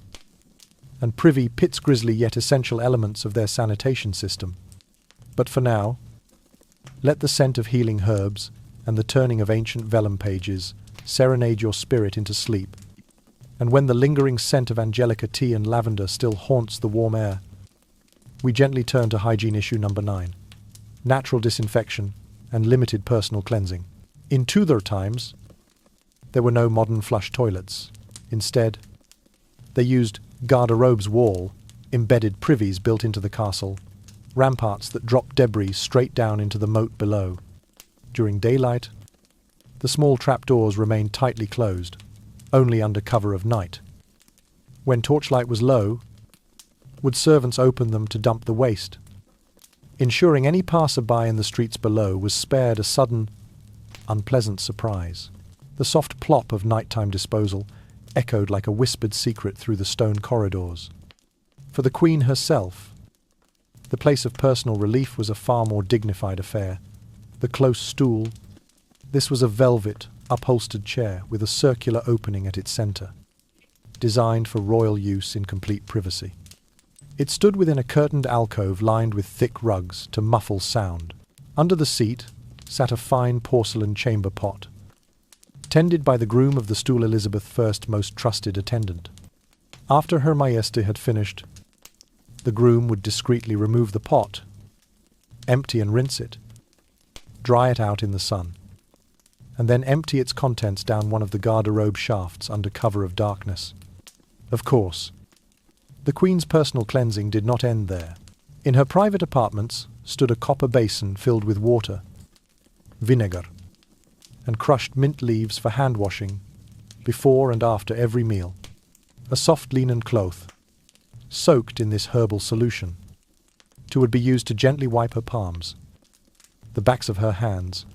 and privy pits, grisly yet essential elements of their sanitation system. But for now, let the scent of healing herbs and the turning of ancient vellum pages serenade your spirit into sleep. And when the lingering scent of angelica tea and lavender still haunts the warm air, we gently turn to hygiene issue number 9, natural disinfection and limited personal cleansing. In Tudor times, there were no modern flush toilets. Instead, they used garderobes wall, embedded privies built into the castle, ramparts that dropped debris straight down into the moat below. During daylight, the small trapdoors remained tightly closed, only under cover of night. When torchlight was low, would servants open them to dump the waste, ensuring any passer-by in the streets below was spared a sudden, unpleasant surprise. The soft plop of nighttime disposal echoed like a whispered secret through the stone corridors. For the Queen herself, the place of personal relief was a far more dignified affair. The close stool, this was a velvet, upholstered chair with a circular opening at its centre, designed for royal use in complete privacy. It stood within a curtained alcove lined with thick rugs to muffle sound. Under the seat sat a fine porcelain chamber pot, tended by the groom of the stool, Elizabeth I's most trusted attendant. After Her Majesty had finished, the groom would discreetly remove the pot, empty and rinse it, dry it out in the sun, and then empty its contents down one of the garderobe shafts under cover of darkness. Of course, the Queen's personal cleansing did not end there. In her private apartments stood a copper basin filled with water, vinegar, and crushed mint leaves for hand washing before and after every meal. A soft linen cloth, soaked in this herbal solution, would be used to gently wipe her palms, the backs of her hands,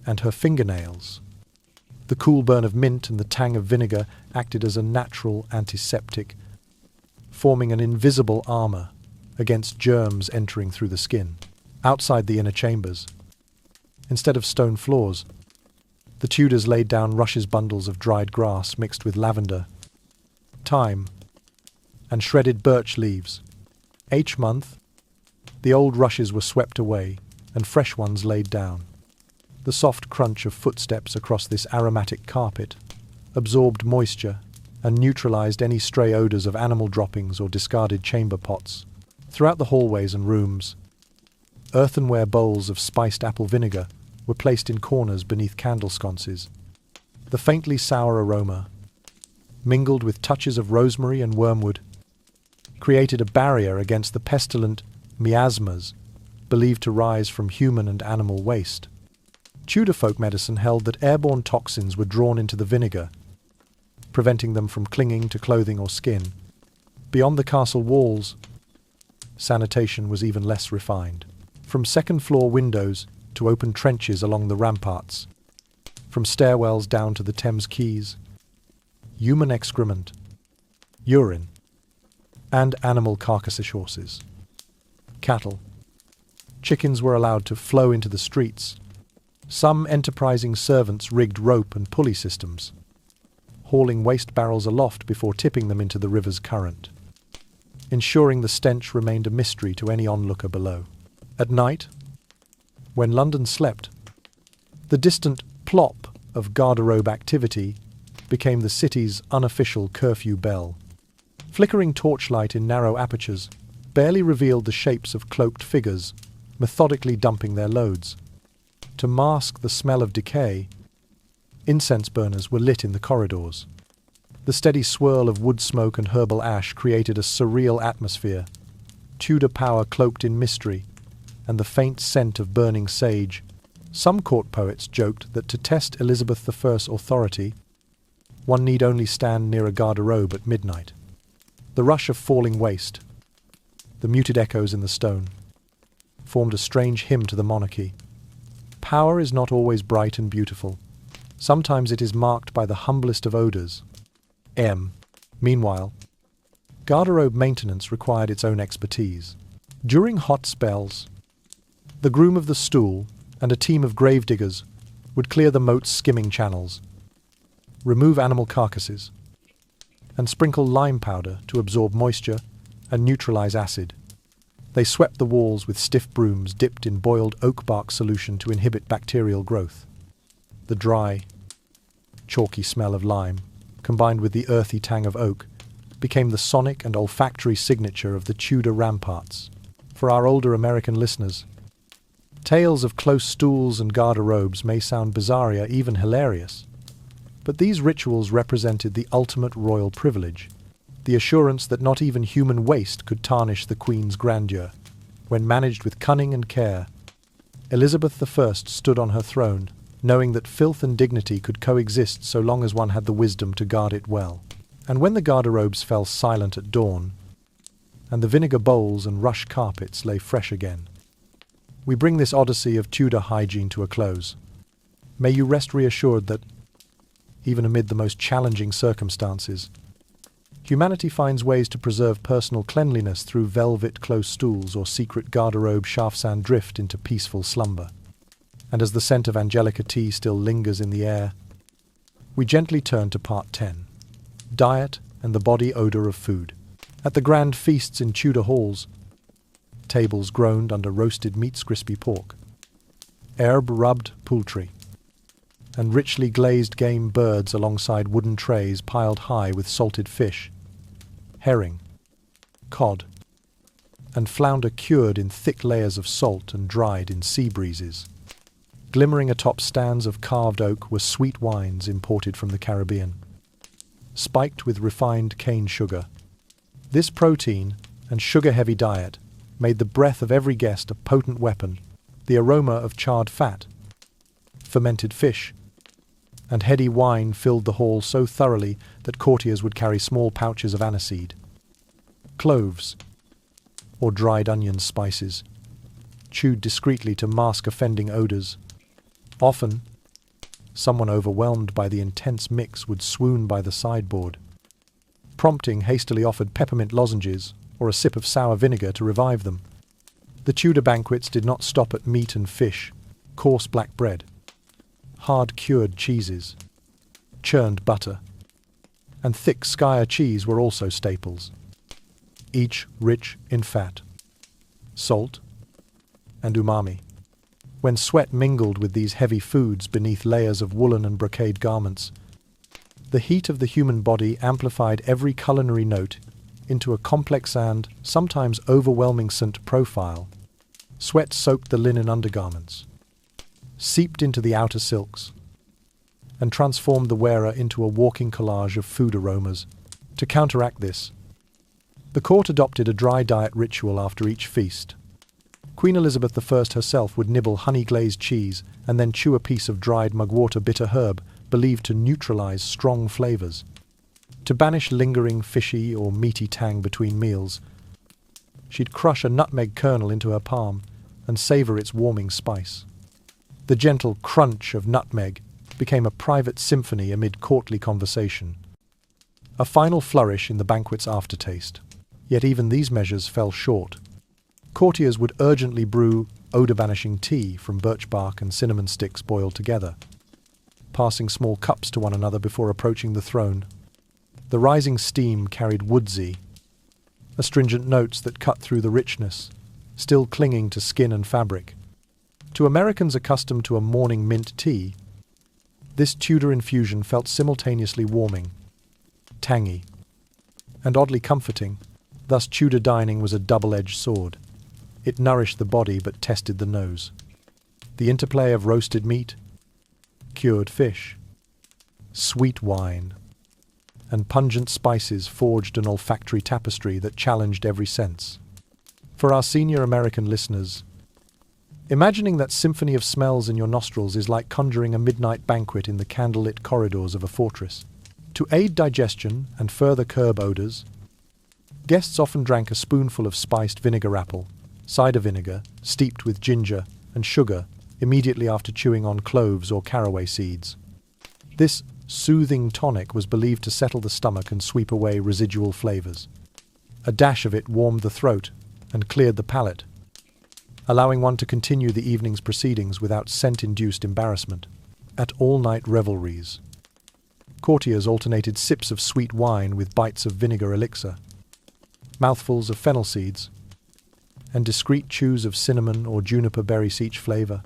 and her fingernails. The cool burn of mint and the tang of vinegar acted as a natural antiseptic, forming an invisible armor against germs entering through the skin. Outside the inner chambers, instead of stone floors, the Tudors laid down rushes, bundles of dried grass mixed with lavender, thyme, and shredded birch leaves. Each month, the old rushes were swept away and fresh ones laid down. The soft crunch of footsteps across this aromatic carpet absorbed moisture and neutralized any stray odors of animal droppings or discarded chamber pots. Throughout the hallways and rooms, earthenware bowls of spiced apple vinegar were placed in corners beneath candle sconces. The faintly sour aroma, mingled with touches of rosemary and wormwood, created a barrier against the pestilent miasmas believed to rise from human and animal waste. Tudor folk medicine held that airborne toxins were drawn into the vinegar, preventing them from clinging to clothing or skin. Beyond the castle walls, sanitation was even less refined. From second-floor windows to open trenches along the ramparts, from stairwells down to the Thames quays, human excrement, urine, and animal carcasses, horses, cattle, chickens were allowed to flow into the streets. Some enterprising servants rigged rope and pulley systems, hauling waste barrels aloft before tipping them into the river's current, ensuring the stench remained a mystery to any onlooker below. At night, when London slept, the distant plop of garderobe activity became the city's unofficial curfew bell. Flickering torchlight in narrow apertures barely revealed the shapes of cloaked figures methodically dumping their loads. To mask the smell of decay, incense burners were lit in the corridors. The steady swirl of wood smoke and herbal ash created a surreal atmosphere, Tudor power cloaked in mystery, and the faint scent of burning sage. Some court poets joked that to test Elizabeth I's authority, one need only stand near a garderobe at midnight. The rush of falling waste, the muted echoes in the stone, formed a strange hymn to the monarchy, Power is not always bright and beautiful. Sometimes it is marked by the humblest of odors. Meanwhile, garderobe maintenance required its own expertise. During hot spells, the groom of the stool and a team of gravediggers would clear the moat's skimming channels, remove animal carcasses, and sprinkle lime powder to absorb moisture and neutralize acid. They swept the walls with stiff brooms dipped in boiled oak bark solution to inhibit bacterial growth. The dry, chalky smell of lime, combined with the earthy tang of oak, became the sonic and olfactory signature of the Tudor ramparts. For our older American listeners, tales of close stools and garderobes may sound bizarre, even hilarious, but these rituals represented the ultimate royal privilege, the assurance that not even human waste could tarnish the Queen's grandeur. When managed with cunning and care, Elizabeth I stood on her throne, knowing that filth and dignity could coexist so long as one had the wisdom to guard it well. And when the garderobes fell silent at dawn, and the vinegar bowls and rush carpets lay fresh again, we bring this odyssey of Tudor hygiene to a close. May you rest reassured that, even amid the most challenging circumstances, humanity finds ways to preserve personal cleanliness through velvet close stools or secret garderobe shafts and drift into peaceful slumber. And as the scent of Angelica tea still lingers in the air, we gently turn to part 10, diet and the body odor of food. At the grand feasts in Tudor halls, tables groaned under roasted meat's crispy pork, herb-rubbed poultry, and richly glazed game birds alongside wooden trays piled high with salted fish, herring, cod, and flounder cured in thick layers of salt and dried in sea breezes. Glimmering atop stands of carved oak were sweet wines imported from the Caribbean, spiked with refined cane sugar. This protein and sugar-heavy diet made the breath of every guest a potent weapon. The aroma of charred fat, fermented fish, and heady wine filled the hall so thoroughly that courtiers would carry small pouches of aniseed, cloves, or dried onion spices, chewed discreetly to mask offending odors. Often, someone overwhelmed by the intense mix would swoon by the sideboard, prompting hastily offered peppermint lozenges or a sip of sour vinegar to revive them. The Tudor banquets did not stop at meat and fish, coarse black bread, hard-cured cheeses, churned butter, and thick Skyr cheese were also staples, each rich in fat, salt, and umami. When sweat mingled with these heavy foods beneath layers of woolen and brocade garments, the heat of the human body amplified every culinary note into a complex and, sometimes overwhelming scent profile. Sweat soaked the linen undergarments, seeped into the outer silks, and transformed the wearer into a walking collage of food aromas. To counteract this, the court adopted a dry diet ritual after each feast. Queen Elizabeth I herself would nibble honey-glazed cheese and then chew a piece of dried mugwort bitter herb believed to neutralize strong flavors. To banish lingering fishy or meaty tang between meals, she'd crush a nutmeg kernel into her palm and savor its warming spice. The gentle crunch of nutmeg became a private symphony amid courtly conversation, a final flourish in the banquet's aftertaste. Yet even these measures fell short. Courtiers would urgently brew odor-banishing tea from birch bark and cinnamon sticks boiled together, passing small cups to one another before approaching the throne. The rising steam carried woodsy, astringent notes that cut through the richness, still clinging to skin and fabric. To Americans accustomed to a morning mint tea, this Tudor infusion felt simultaneously warming, tangy, and oddly comforting. Thus Tudor dining was a double-edged sword. It nourished the body but tested the nose. The interplay of roasted meat, cured fish, sweet wine, and pungent spices forged an olfactory tapestry that challenged every sense. For our senior American listeners, imagining that symphony of smells in your nostrils is like conjuring a midnight banquet in the candlelit corridors of a fortress. To aid digestion and further curb odors, guests often drank a spoonful of spiced vinegar apple, cider vinegar, steeped with ginger and sugar, immediately after chewing on cloves or caraway seeds. This soothing tonic was believed to settle the stomach and sweep away residual flavors. A dash of it warmed the throat and cleared the palate, allowing one to continue the evening's proceedings without scent-induced embarrassment. At all-night revelries, courtiers alternated sips of sweet wine with bites of vinegar elixir, mouthfuls of fennel seeds, and discreet chews of cinnamon or juniper berry each flavor,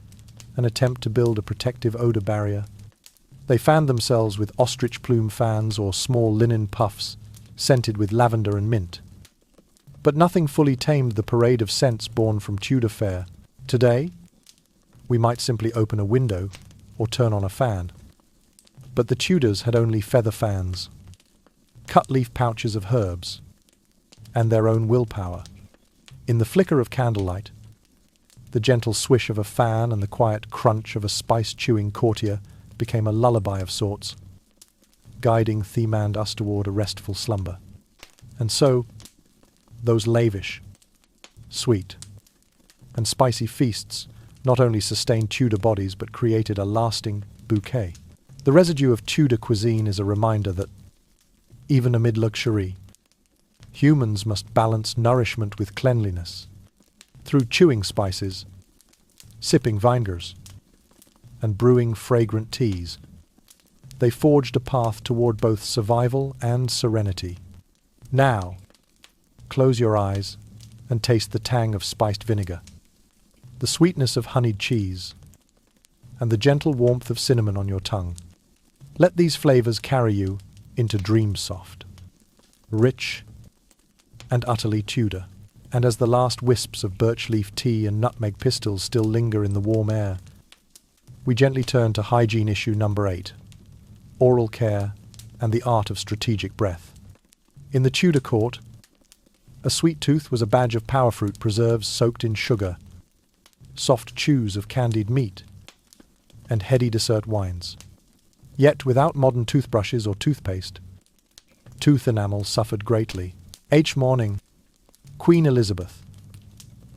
an attempt to build a protective odor barrier. They fanned themselves with ostrich plume fans or small linen puffs scented with lavender and mint. But nothing fully tamed the parade of scents born from Tudor fare. Today, we might simply open a window or turn on a fan. But the Tudors had only feather fans, cut-leaf pouches of herbs, and their own willpower. In the flicker of candlelight, the gentle swish of a fan and the quiet crunch of a spice-chewing courtier became a lullaby of sorts, guiding theme-and us toward a restful slumber. And so, those lavish, sweet, and spicy feasts not only sustained Tudor bodies but created a lasting bouquet. The residue of Tudor cuisine is a reminder that, even amid luxury, humans must balance nourishment with cleanliness. Through chewing spices, sipping vinegars, and brewing fragrant teas, they forged a path toward both survival and serenity. Now, close your eyes and taste the tang of spiced vinegar, the sweetness of honeyed cheese, and the gentle warmth of cinnamon on your tongue. Let these flavors carry you into dreams soft, rich, and utterly Tudor. And as the last wisps of birch leaf tea and nutmeg pistils still linger in the warm air, we gently turn to Hygiene issue number 8, Oral Care and the Art of Strategic Breath. In the Tudor court, a sweet tooth was a badge of power. Fruit preserves soaked in sugar, soft chews of candied meat, and heady dessert wines. Yet without modern toothbrushes or toothpaste, tooth enamel suffered greatly. Each morning, Queen Elizabeth,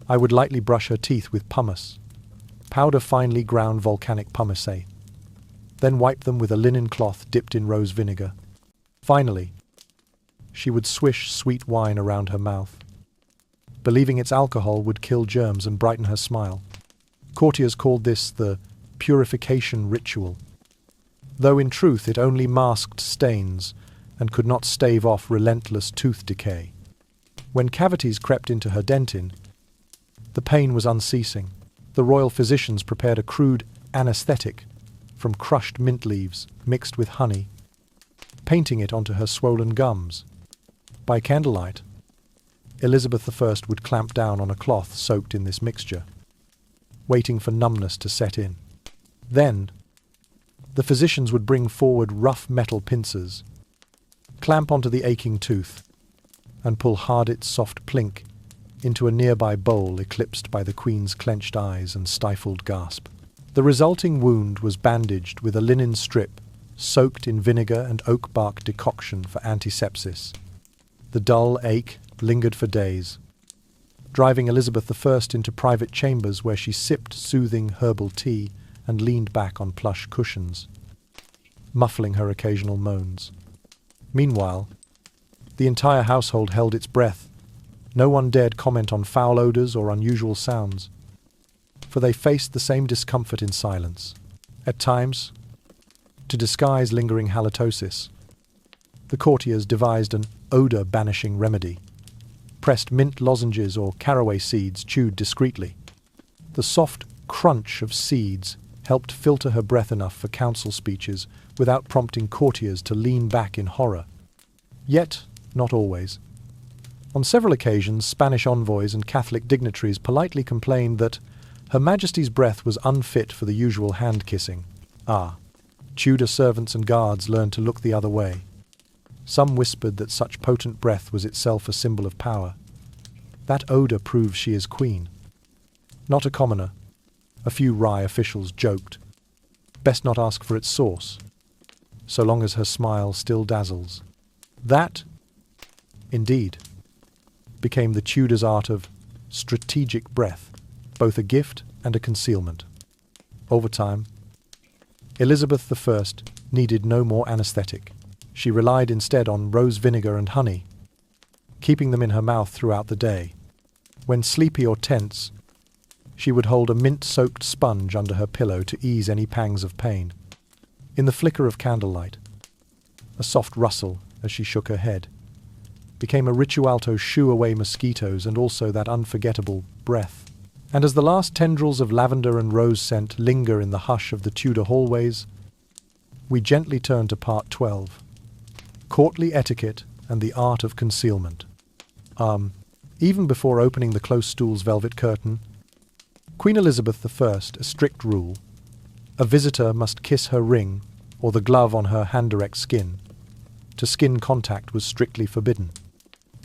I would lightly brush her teeth with pumice, powder finely ground volcanic pumice, then wipe them with a linen cloth dipped in rose vinegar. Finally, she would swish sweet wine around her mouth, believing its alcohol would kill germs and brighten her smile. Courtiers called this the purification ritual, though in truth it only masked stains and could not stave off relentless tooth decay. When cavities crept into her dentin, the pain was unceasing. The royal physicians prepared a crude anesthetic from crushed mint leaves mixed with honey, painting it onto her swollen gums. By candlelight, Elizabeth I would clamp down on a cloth soaked in this mixture, waiting for numbness to set in. Then, the physicians would bring forward rough metal pincers, clamp onto the aching tooth, and pull hard its soft plink into a nearby bowl eclipsed by the Queen's clenched eyes and stifled gasp. The resulting wound was bandaged with a linen strip soaked in vinegar and oak bark decoction for antisepsis. The dull ache lingered for days, driving Elizabeth I into private chambers where she sipped soothing herbal tea and leaned back on plush cushions, muffling her occasional moans. Meanwhile, the entire household held its breath. No one dared comment on foul odors or unusual sounds, for they faced the same discomfort in silence. At times, to disguise lingering halitosis, the courtiers devised an odor-banishing remedy, pressed mint lozenges or caraway seeds chewed discreetly. The soft crunch of seeds helped filter her breath enough for council speeches without prompting courtiers to lean back in horror. Yet, not always. On several occasions, Spanish envoys and Catholic dignitaries politely complained that Her Majesty's breath was unfit for the usual hand-kissing. Tudor servants and guards learned to look the other way. Some whispered that such potent breath was itself a symbol of power. That odour proves she is queen. Not a commoner, a few wry officials joked. Best not ask for its source, so long as her smile still dazzles. That, indeed, became the Tudors' art of strategic breath, both a gift and a concealment. Over time, Elizabeth I needed no more anesthetic. She relied instead on rose vinegar and honey, keeping them in her mouth throughout the day. When sleepy or tense, she would hold a mint-soaked sponge under her pillow to ease any pangs of pain. In the flicker of candlelight, a soft rustle as she shook her head became a ritual to shoo away mosquitoes and also that unforgettable breath. And as the last tendrils of lavender and rose scent linger in the hush of the Tudor hallways, we gently turn to part 12, courtly etiquette and the art of concealment. Even before opening the close stool's velvet curtain, Queen Elizabeth I, a strict rule: a visitor must kiss her ring or the glove on her hand-direct skin. To skin contact was strictly forbidden.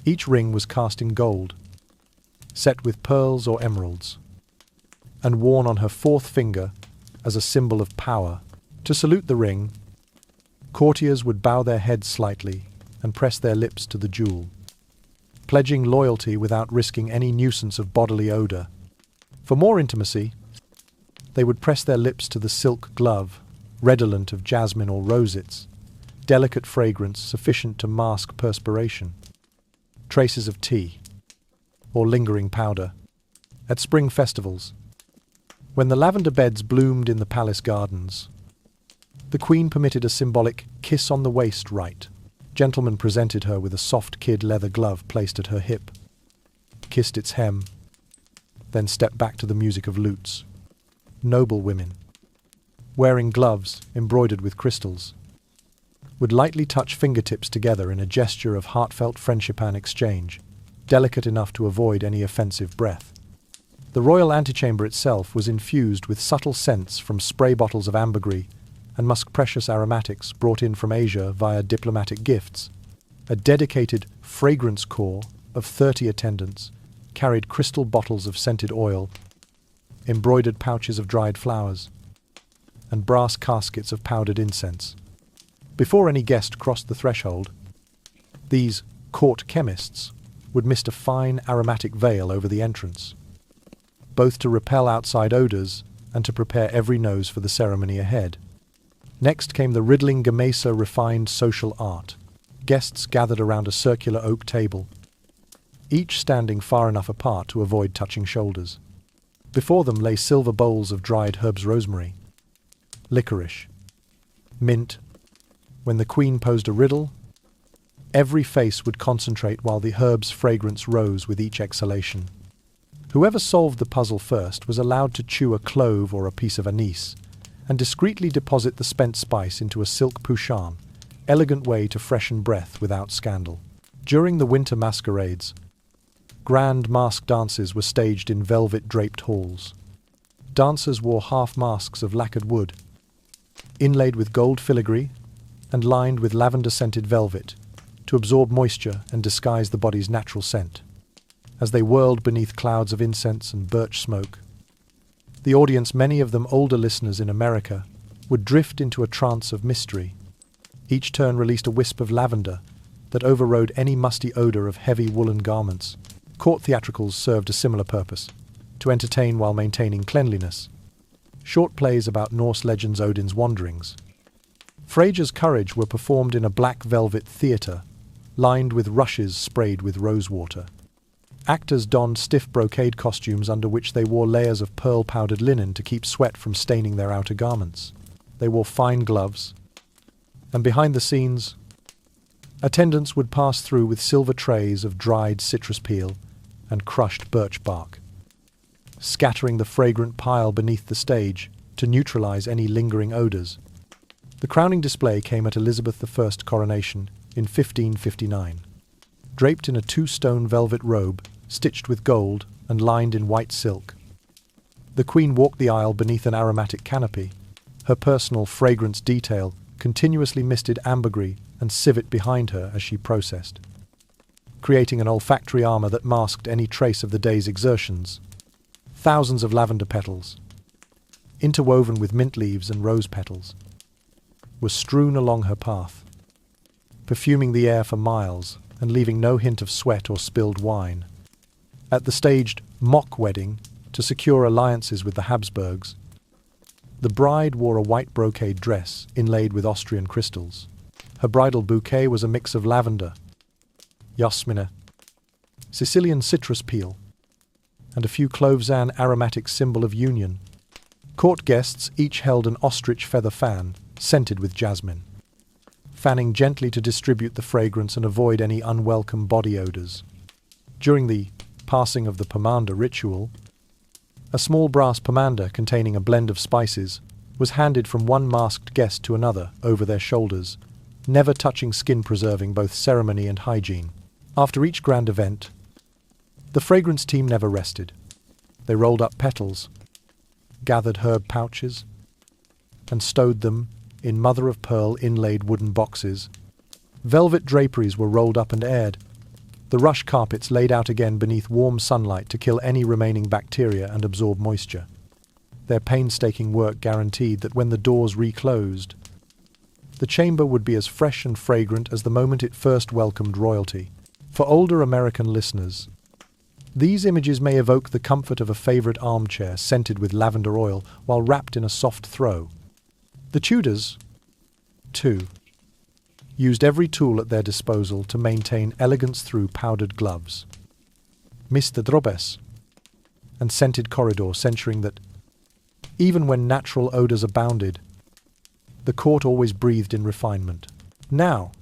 Each ring was cast in gold, set with pearls or emeralds, and worn on her fourth finger as a symbol of power. To salute the ring, courtiers would bow their heads slightly and press their lips to the jewel, pledging loyalty without risking any nuisance of bodily odor. For more intimacy, they would press their lips to the silk glove, redolent of jasmine or rosettes, delicate fragrance sufficient to mask perspiration, traces of tea, or lingering powder. At spring festivals, when the lavender beds bloomed in the palace gardens, the Queen permitted a symbolic kiss on the waist rite. Gentlemen presented her with a soft kid leather glove placed at her hip, kissed its hem, then stepped back to the music of lutes. Noble women, wearing gloves embroidered with crystals, would lightly touch fingertips together in a gesture of heartfelt friendship and exchange, delicate enough to avoid any offensive breath. The royal antechamber itself was infused with subtle scents from spray bottles of ambergris and musk-precious aromatics brought in from Asia via diplomatic gifts. A dedicated fragrance corps of 30 attendants carried crystal bottles of scented oil, embroidered pouches of dried flowers, and brass caskets of powdered incense. Before any guest crossed the threshold, these court chemists would mist a fine aromatic veil over the entrance, both to repel outside odors and to prepare every nose for the ceremony ahead. Next came the riddling Gamesa refined social art. Guests gathered around a circular oak table, each standing far enough apart to avoid touching shoulders. Before them lay silver bowls of dried herbs, rosemary, licorice, mint. When the Queen posed a riddle, every face would concentrate while the herb's fragrance rose with each exhalation. Whoever solved the puzzle first was allowed to chew a clove or a piece of anise and discreetly deposit the spent spice into a silk pouchan, elegant way to freshen breath without scandal. During the winter masquerades, grand mask dances were staged in velvet-draped halls. Dancers wore half-masks of lacquered wood, inlaid with gold filigree and lined with lavender-scented velvet to absorb moisture and disguise the body's natural scent. As they whirled beneath clouds of incense and birch smoke, the audience, many of them older listeners in America, would drift into a trance of mystery. Each turn released a wisp of lavender that overrode any musty odor of heavy woolen garments. Court theatricals served a similar purpose, to entertain while maintaining cleanliness. Short plays about Norse legends, Odin's wanderings, Fraser's courage were performed in a black velvet theatre, lined with rushes sprayed with rosewater. Actors donned stiff brocade costumes under which they wore layers of pearl-powdered linen to keep sweat from staining their outer garments. They wore fine gloves, and behind the scenes, attendants would pass through with silver trays of dried citrus peel and crushed birch bark, scattering the fragrant pile beneath the stage to neutralize any lingering odors. The crowning display came at Elizabeth I's coronation in 1559. Draped in a two-stone velvet robe, stitched with gold and lined in white silk, the Queen walked the aisle beneath an aromatic canopy. Her personal fragrance detail continuously misted ambergris and civet behind her as she processed, creating an olfactory armor that masked any trace of the day's exertions. Thousands of lavender petals, interwoven with mint leaves and rose petals, were strewn along her path, perfuming the air for miles and leaving no hint of sweat or spilled wine. At the staged mock wedding to secure alliances with the Habsburgs, The bride wore a white brocade dress inlaid with Austrian crystals. Her bridal bouquet was a mix of lavender, jasmine, Sicilian citrus peel, and a few cloves-an aromatic symbol of union. Court guests each held an ostrich feather fan, scented with jasmine, fanning gently to distribute the fragrance and avoid any unwelcome body odors. During the passing of the pomander ritual, a small brass pomander containing a blend of spices was handed from one masked guest to another over their shoulders, never touching skin, preserving both ceremony and hygiene. After each grand event, the fragrance team never rested. They rolled up petals, gathered herb pouches, and stowed them in mother-of-pearl inlaid wooden boxes. Velvet draperies were rolled up and aired, the rush carpets laid out again beneath warm sunlight to kill any remaining bacteria and absorb moisture. Their painstaking work guaranteed that when the doors reclosed, the chamber would be as fresh and fragrant as the moment it first welcomed royalty. For older American listeners, these images may evoke the comfort of a favorite armchair scented with lavender oil while wrapped in a soft throw. The Tudors, too, used every tool at their disposal to maintain elegance through powdered gloves, Mr. Drobes, and scented corridors, ensuring that, even when natural odors abounded, the court always breathed in refinement. Now,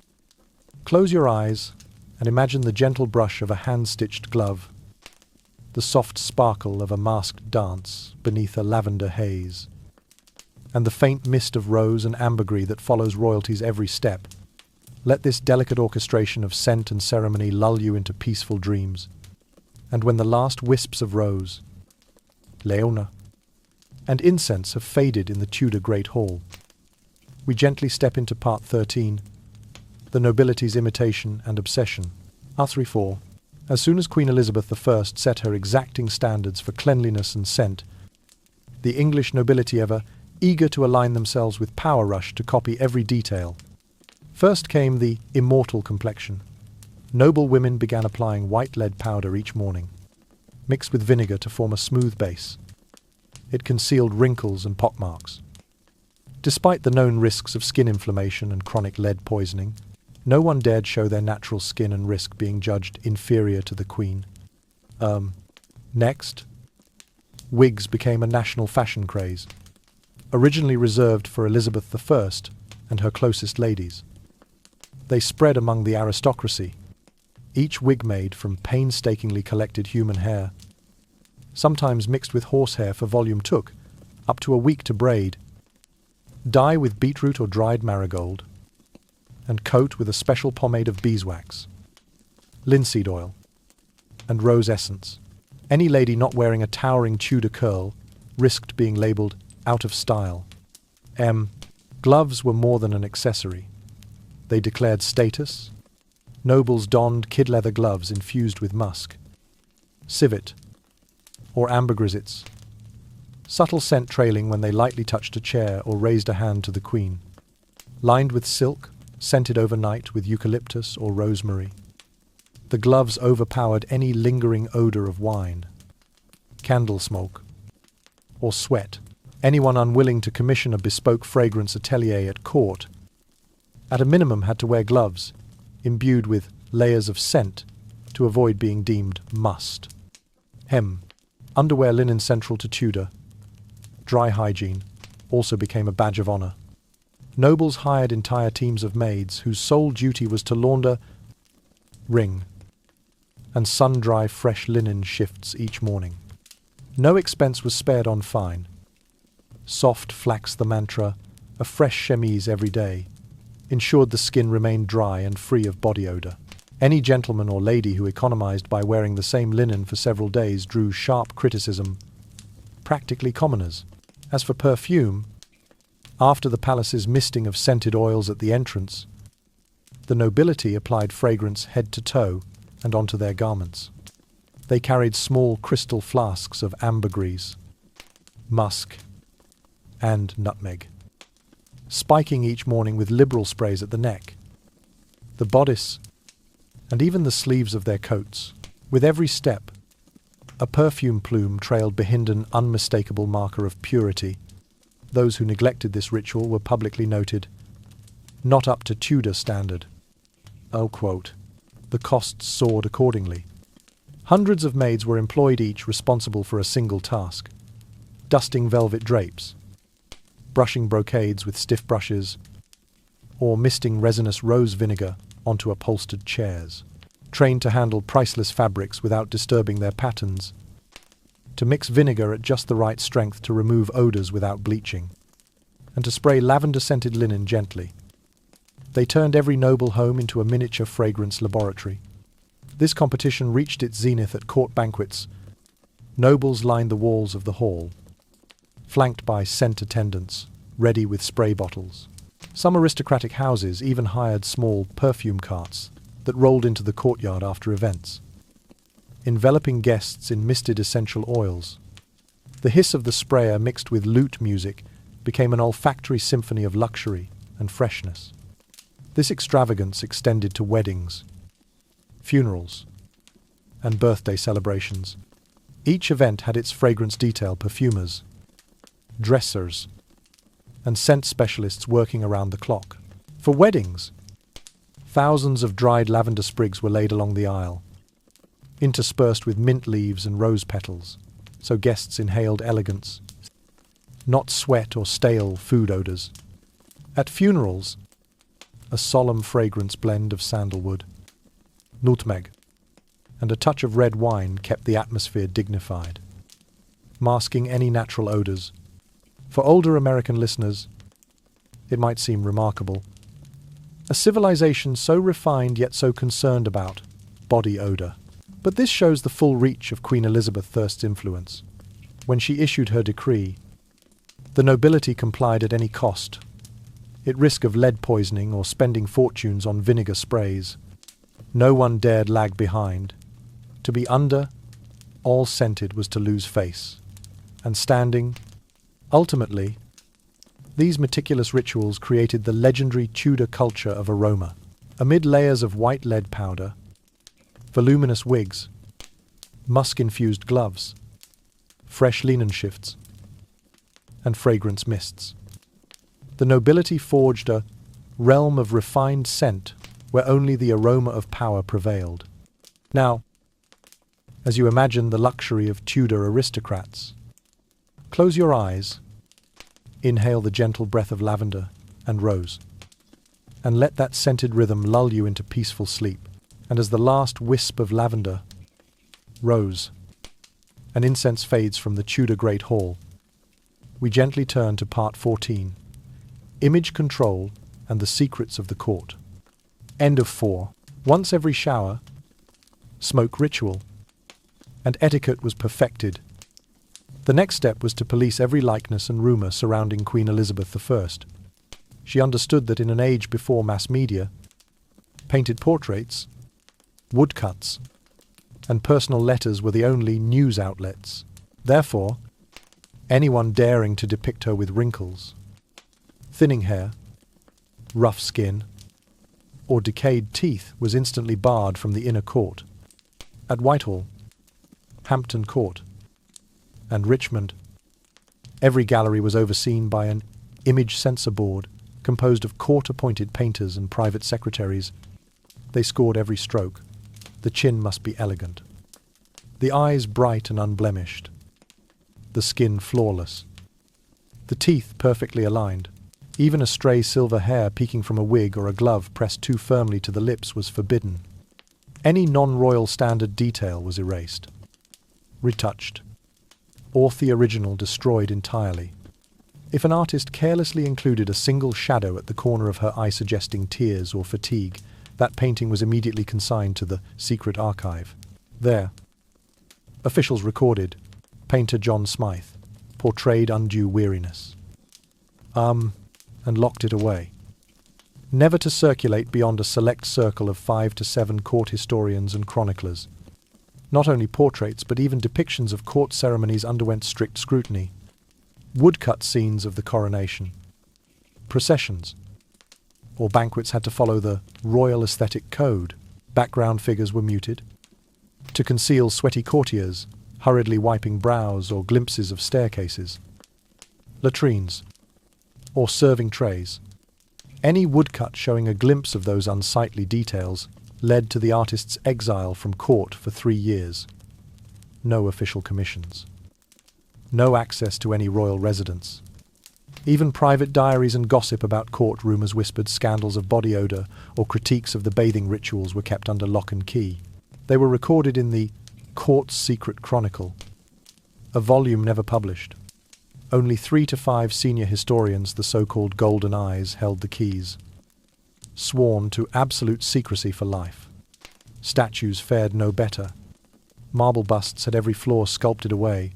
close your eyes and imagine the gentle brush of a hand-stitched glove, the soft sparkle of a masked dance beneath a lavender haze, and the faint mist of rose and ambergris that follows royalty's every step. Let this delicate orchestration of scent and ceremony lull you into peaceful dreams. And when the last wisps of rose, leona, and incense have faded in the Tudor Great Hall, we gently step into Part 13, the nobility's imitation and obsession. R34. As soon as Queen Elizabeth I set her exacting standards for cleanliness and scent, the English nobility, ever eager to align themselves with power, rushed to copy every detail. First came the immortal complexion. Noble women began applying white lead powder each morning, mixed with vinegar to form a smooth base. It concealed wrinkles and pockmarks. Despite the known risks of skin inflammation and chronic lead poisoning, no one dared show their natural skin and risk being judged inferior to the Queen. Next, wigs became a national fashion craze, originally reserved for Elizabeth I and her closest ladies. They spread among the aristocracy, each wig made from painstakingly collected human hair, sometimes mixed with horsehair for volume, took up to a week to braid, dye with beetroot or dried marigold, and coat with a special pomade of beeswax, linseed oil, and rose essence. Any lady not wearing a towering Tudor curl risked being labelled out of style. Gloves were more than an accessory. They declared status. Nobles donned kid leather gloves infused with musk, civet, or ambergrisets, subtle scent trailing when they lightly touched a chair or raised a hand to the Queen. Lined with silk, scented overnight with eucalyptus or rosemary. The gloves overpowered any lingering odor of wine, candle smoke, or sweat. Anyone unwilling to commission a bespoke fragrance atelier at court, at a minimum, had to wear gloves, imbued with layers of scent, to avoid being deemed must. Underwear linen central to Tudor. Dry hygiene also became a badge of honor. Nobles hired entire teams of maids whose sole duty was to launder, wring, and sun-dry fresh linen shifts each morning. No expense was spared on fine. Soft flax the mantra, a fresh chemise every day, ensured the skin remained dry and free of body odor. Any gentleman or lady who economized by wearing the same linen for several days drew sharp criticism, practically commoners. As for perfume, after the palace's misting of scented oils at the entrance, the nobility applied fragrance head to toe and onto their garments. They carried small crystal flasks of ambergris, musk, and nutmeg, spiking each morning with liberal sprays at the neck, the bodice, and even the sleeves of their coats. With every step, a perfume plume trailed behind an unmistakable marker of purity, Those who neglected this ritual were publicly noted not up to Tudor standard. Oh, quote. The costs soared accordingly. Hundreds of maids were employed, each responsible for a single task: dusting velvet drapes, brushing brocades with stiff brushes, or misting resinous rose vinegar onto upholstered chairs, trained to handle priceless fabrics without disturbing their patterns, to mix vinegar at just the right strength to remove odors without bleaching, and to spray lavender-scented linen gently. They turned every noble home into a miniature fragrance laboratory. This competition reached its zenith at court banquets. Nobles lined the walls of the hall, flanked by scent attendants, ready with spray bottles. Some aristocratic houses even hired small perfume carts that rolled into the courtyard after events, enveloping guests in misted essential oils. The hiss of the sprayer mixed with lute music became an olfactory symphony of luxury and freshness. This extravagance extended to weddings, funerals, and birthday celebrations. Each event had its fragrance detail: perfumers, dressers, and scent specialists working around the clock. For weddings, thousands of dried lavender sprigs were laid along the aisle, interspersed with mint leaves and rose petals, so guests inhaled elegance, not sweat or stale food odors. At funerals, a solemn fragrance blend of sandalwood, nutmeg, and a touch of red wine kept the atmosphere dignified, masking any natural odors. For older American listeners, it might seem remarkable. A civilization so refined yet so concerned about body odor. But this shows the full reach of Queen Elizabeth I's influence. When she issued her decree, the nobility complied at any cost, at risk of lead poisoning or spending fortunes on vinegar sprays. No one dared lag behind. To be under, all scented, was to lose face. And standing, ultimately, these meticulous rituals created the legendary Tudor culture of aroma. Amid layers of white lead powder, voluminous wigs, musk-infused gloves, fresh linen shifts, and fragrance mists, the nobility forged a realm of refined scent where only the aroma of power prevailed. Now, as you imagine the luxury of Tudor aristocrats, close your eyes, inhale the gentle breath of lavender and rose, and let that scented rhythm lull you into peaceful sleep. And as the last wisp of lavender, rose, and incense fades from the Tudor Great Hall, we gently turn to Part 14, Image Control and the Secrets of the Court. End of 4. Once every shower, smoke ritual, and etiquette was perfected. The next step was to police every likeness and rumor surrounding Queen Elizabeth I. She understood that in an age before mass media, painted portraits, woodcuts, and personal letters were the only news outlets. Therefore, anyone daring to depict her with wrinkles, thinning hair, rough skin, or decayed teeth was instantly barred from the inner court. At Whitehall, Hampton Court, and Richmond, every gallery was overseen by an image censor board composed of court-appointed painters and private secretaries. They scored every stroke. The chin must be elegant, the eyes bright and unblemished, the skin flawless, the teeth perfectly aligned. Even a stray silver hair peeking from a wig or a glove pressed too firmly to the lips was forbidden. Any non-royal standard detail was erased, retouched, or the original destroyed entirely. If an artist carelessly included a single shadow at the corner of her eye suggesting tears or fatigue, that painting was immediately consigned to the secret archive. There, officials recorded, painter John Smythe portrayed undue weariness. And locked it away, never to circulate beyond a select circle of 5 to 7 court historians and chroniclers. Not only portraits, but even depictions of court ceremonies underwent strict scrutiny. Woodcut scenes of the coronation, processions, or banquets had to follow the royal aesthetic code. Background figures were muted to conceal sweaty courtiers hurriedly wiping brows or glimpses of staircases. Latrines, or serving trays. Any woodcut showing a glimpse of those unsightly details led to the artist's exile from court for 3 years. No official commissions. No access to any royal residence. Even private diaries and gossip about court rumours, whispered scandals of body odour, or critiques of the bathing rituals were kept under lock and key. They were recorded in the Court's Secret Chronicle, a volume never published. Only 3 to 5 senior historians, the so-called Golden Eyes, held the keys. Sworn to absolute secrecy for life. Statues fared no better. Marble busts had every flaw sculpted away.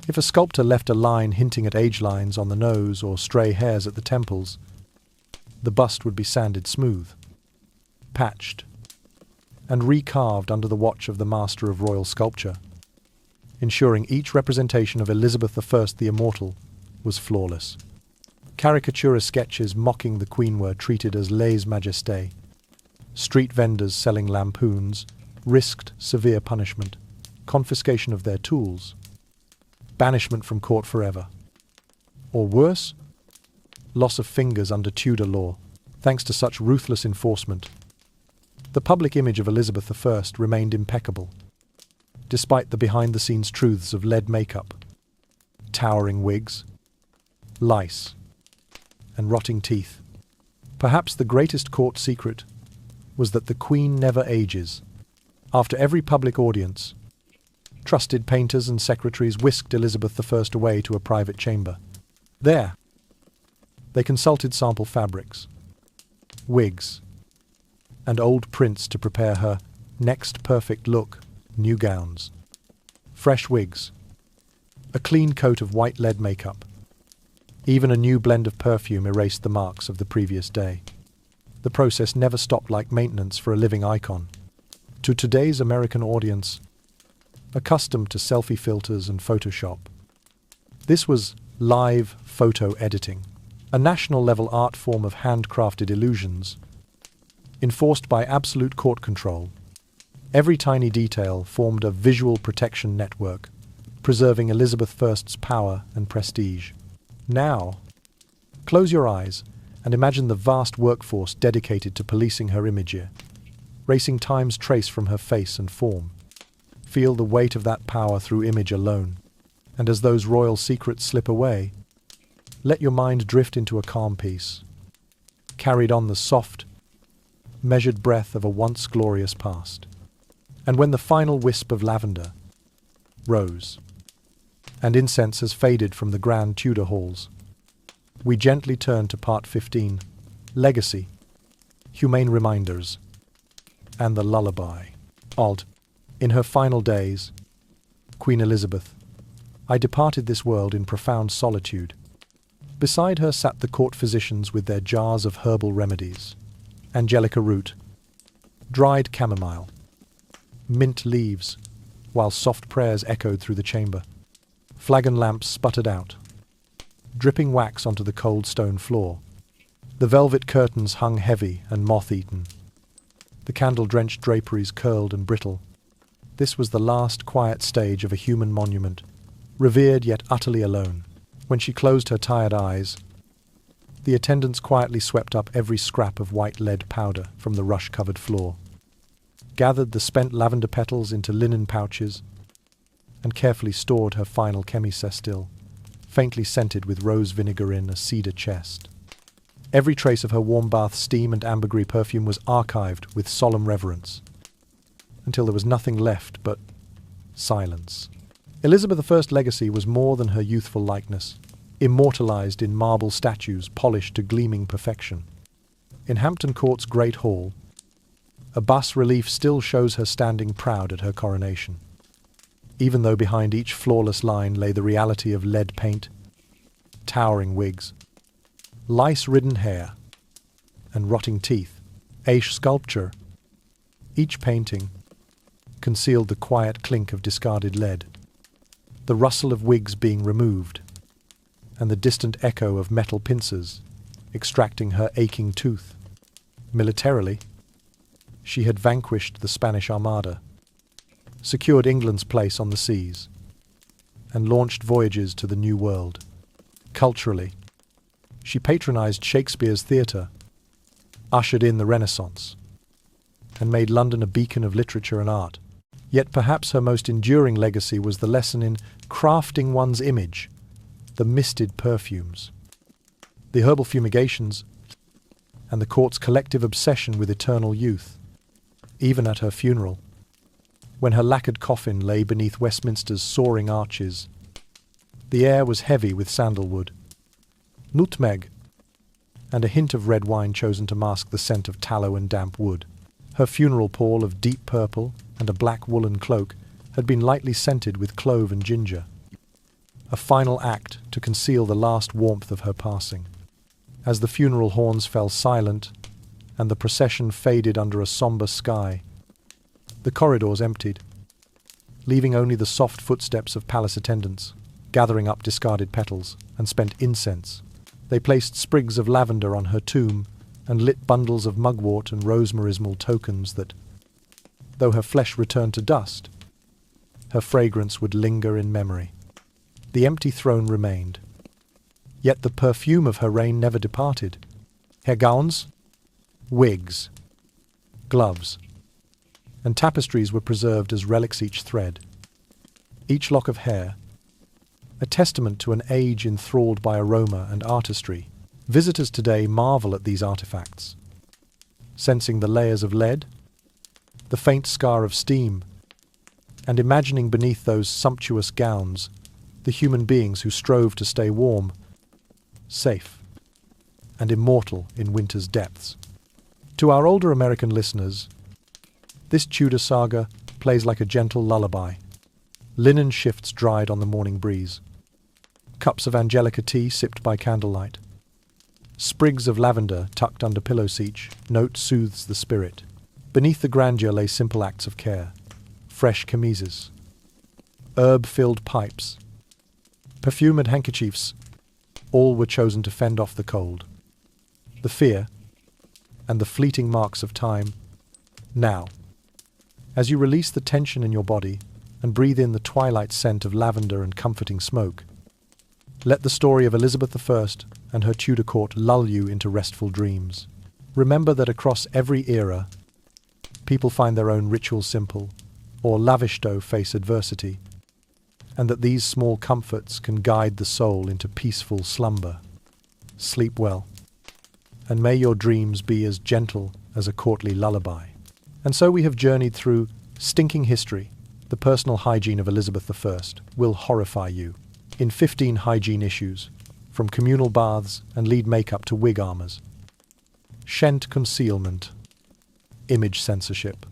If a sculptor left a line hinting at age lines on the nose or stray hairs at the temples, the bust would be sanded smooth, patched, and recarved under the watch of the master of royal sculpture, ensuring each representation of Elizabeth I the Immortal was flawless. Caricaturist sketches mocking the Queen were treated as lèse-majesté. Street vendors selling lampoons risked severe punishment, confiscation of their tools, banishment from court forever. Or worse, loss of fingers under Tudor law, thanks to such ruthless enforcement. The public image of Elizabeth I remained impeccable, despite the behind-the-scenes truths of lead makeup, towering wigs, lice, and rotting teeth. Perhaps the greatest court secret was that the Queen never ages. After every public audience, trusted painters and secretaries whisked Elizabeth I away to a private chamber. There, they consulted sample fabrics, wigs, and old prints to prepare her next perfect look. New gowns, fresh wigs, a clean coat of white lead makeup. Even a new blend of perfume erased the marks of the previous day. The process never stopped, like maintenance for a living icon. To today's American audience, accustomed to selfie filters and Photoshop, this was live photo editing, a national-level art form of handcrafted illusions, enforced by absolute court control. Every tiny detail formed a visual protection network, preserving Elizabeth I's power and prestige. Now, close your eyes and imagine the vast workforce dedicated to policing her image here, racing time's trace from her face and form. Feel the weight of that power through image alone, and as those royal secrets slip away, let your mind drift into a calm peace, carried on the soft, measured breath of a once glorious past. And when the final wisp of lavender, rose, and incense has faded from the grand Tudor halls, we gently turn to part 15, Legacy, Humane Reminders, and the Lullaby. Alt. In her final days, Queen Elizabeth, I departed this world in profound solitude. Beside her sat the court physicians with their jars of herbal remedies, angelica root, dried chamomile, mint leaves, while soft prayers echoed through the chamber. Flagon lamps sputtered out, dripping wax onto the cold stone floor. The velvet curtains hung heavy and moth-eaten. The candle-drenched draperies curled and brittle. This was the last quiet stage of a human monument, revered yet utterly alone. When she closed her tired eyes, the attendants quietly swept up every scrap of white lead powder from the rush-covered floor, gathered the spent lavender petals into linen pouches, and carefully stored her final chemisestill, faintly scented with rose vinegar in a cedar chest. Every trace of her warm bath steam and ambergris perfume was archived with solemn reverence, until there was nothing left but silence. Elizabeth I's legacy was more than her youthful likeness, immortalized in marble statues polished to gleaming perfection. In Hampton Court's Great Hall, a bas-relief still shows her standing proud at her coronation, even though behind each flawless line lay the reality of lead paint, towering wigs, lice-ridden hair, and rotting teeth. Aish sculpture, each painting, concealed the quiet clink of discarded lead, the rustle of wigs being removed, and the distant echo of metal pincers extracting her aching tooth. Militarily, she had vanquished the Spanish Armada, secured England's place on the seas, and launched voyages to the New World. Culturally, She patronized Shakespeare's theatre, ushered in the Renaissance, and made London a beacon of literature and art. Yet perhaps her most enduring legacy was the lesson in crafting one's image, the misted perfumes, the herbal fumigations, and the court's collective obsession with eternal youth. Even at her funeral, when her lacquered coffin lay beneath Westminster's soaring arches, the air was heavy with sandalwood, nutmeg, and a hint of red wine chosen to mask the scent of tallow and damp wood. Her funeral pall of deep purple and a black woolen cloak had been lightly scented with clove and ginger, a final act to conceal the last warmth of her passing. As the funeral horns fell silent and the procession faded under a sombre sky, the corridors emptied, leaving only the soft footsteps of palace attendants, gathering up discarded petals and spent incense. They placed sprigs of lavender on her tomb and lit bundles of mugwort and rosemarismal tokens that, though her flesh returned to dust, her fragrance would linger in memory. The empty throne remained, yet the perfume of her reign never departed. Her gowns, wigs, gloves, and tapestries were preserved as relics, each thread, each lock of hair, a testament to an age enthralled by aroma and artistry. Visitors today marvel at these artifacts, sensing the layers of lead, the faint scar of steam, and imagining beneath those sumptuous gowns the human beings who strove to stay warm, safe, and immortal in winter's depths. To our older American listeners, this Tudor saga plays like a gentle lullaby. Linen shifts dried on the morning breeze, cups of Angelica tea sipped by candlelight, sprigs of lavender tucked under pillows, each note soothes the spirit. Beneath the grandeur lay simple acts of care, fresh chemises, herb-filled pipes, perfumed handkerchiefs. All were chosen to fend off the cold, the fear, and the fleeting marks of time. Now, as you release the tension in your body and breathe in the twilight scent of lavender and comforting smoke, let the story of Elizabeth I and her Tudor court lull you into restful dreams. Remember that across every era, people find their own rituals simple or lavish though face adversity, and that these small comforts can guide the soul into peaceful slumber. Sleep well, and may your dreams be as gentle as a courtly lullaby. And so we have journeyed through stinking history. The personal hygiene of Elizabeth I will horrify you. In 15 hygiene issues, from communal baths and lead makeup to wig armors, scent concealment, image censorship,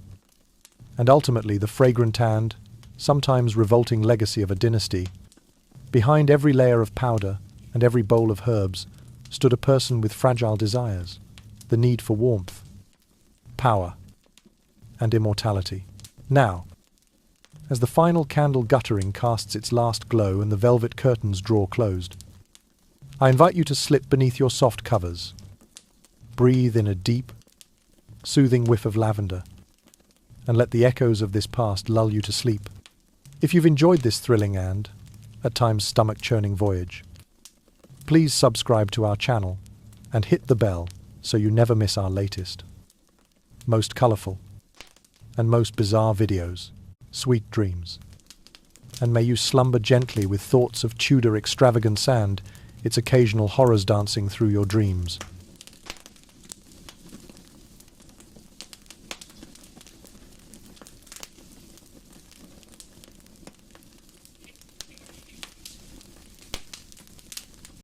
and ultimately the fragrant and, sometimes revolting legacy of a dynasty. Behind every layer of powder and every bowl of herbs stood a person with fragile desires, the need for warmth, power, and immortality. Now, as the final candle guttering casts its last glow and the velvet curtains draw closed, I invite you to slip beneath your soft covers. Breathe in a deep, soothing whiff of lavender, and let the echoes of this past lull you to sleep. If you've enjoyed this thrilling and, at times, stomach-churning voyage, please subscribe to our channel and hit the bell so you never miss our latest, most colourful, and most bizarre videos. Sweet dreams. And may you slumber gently with thoughts of Tudor extravagance and its occasional horrors dancing through your dreams.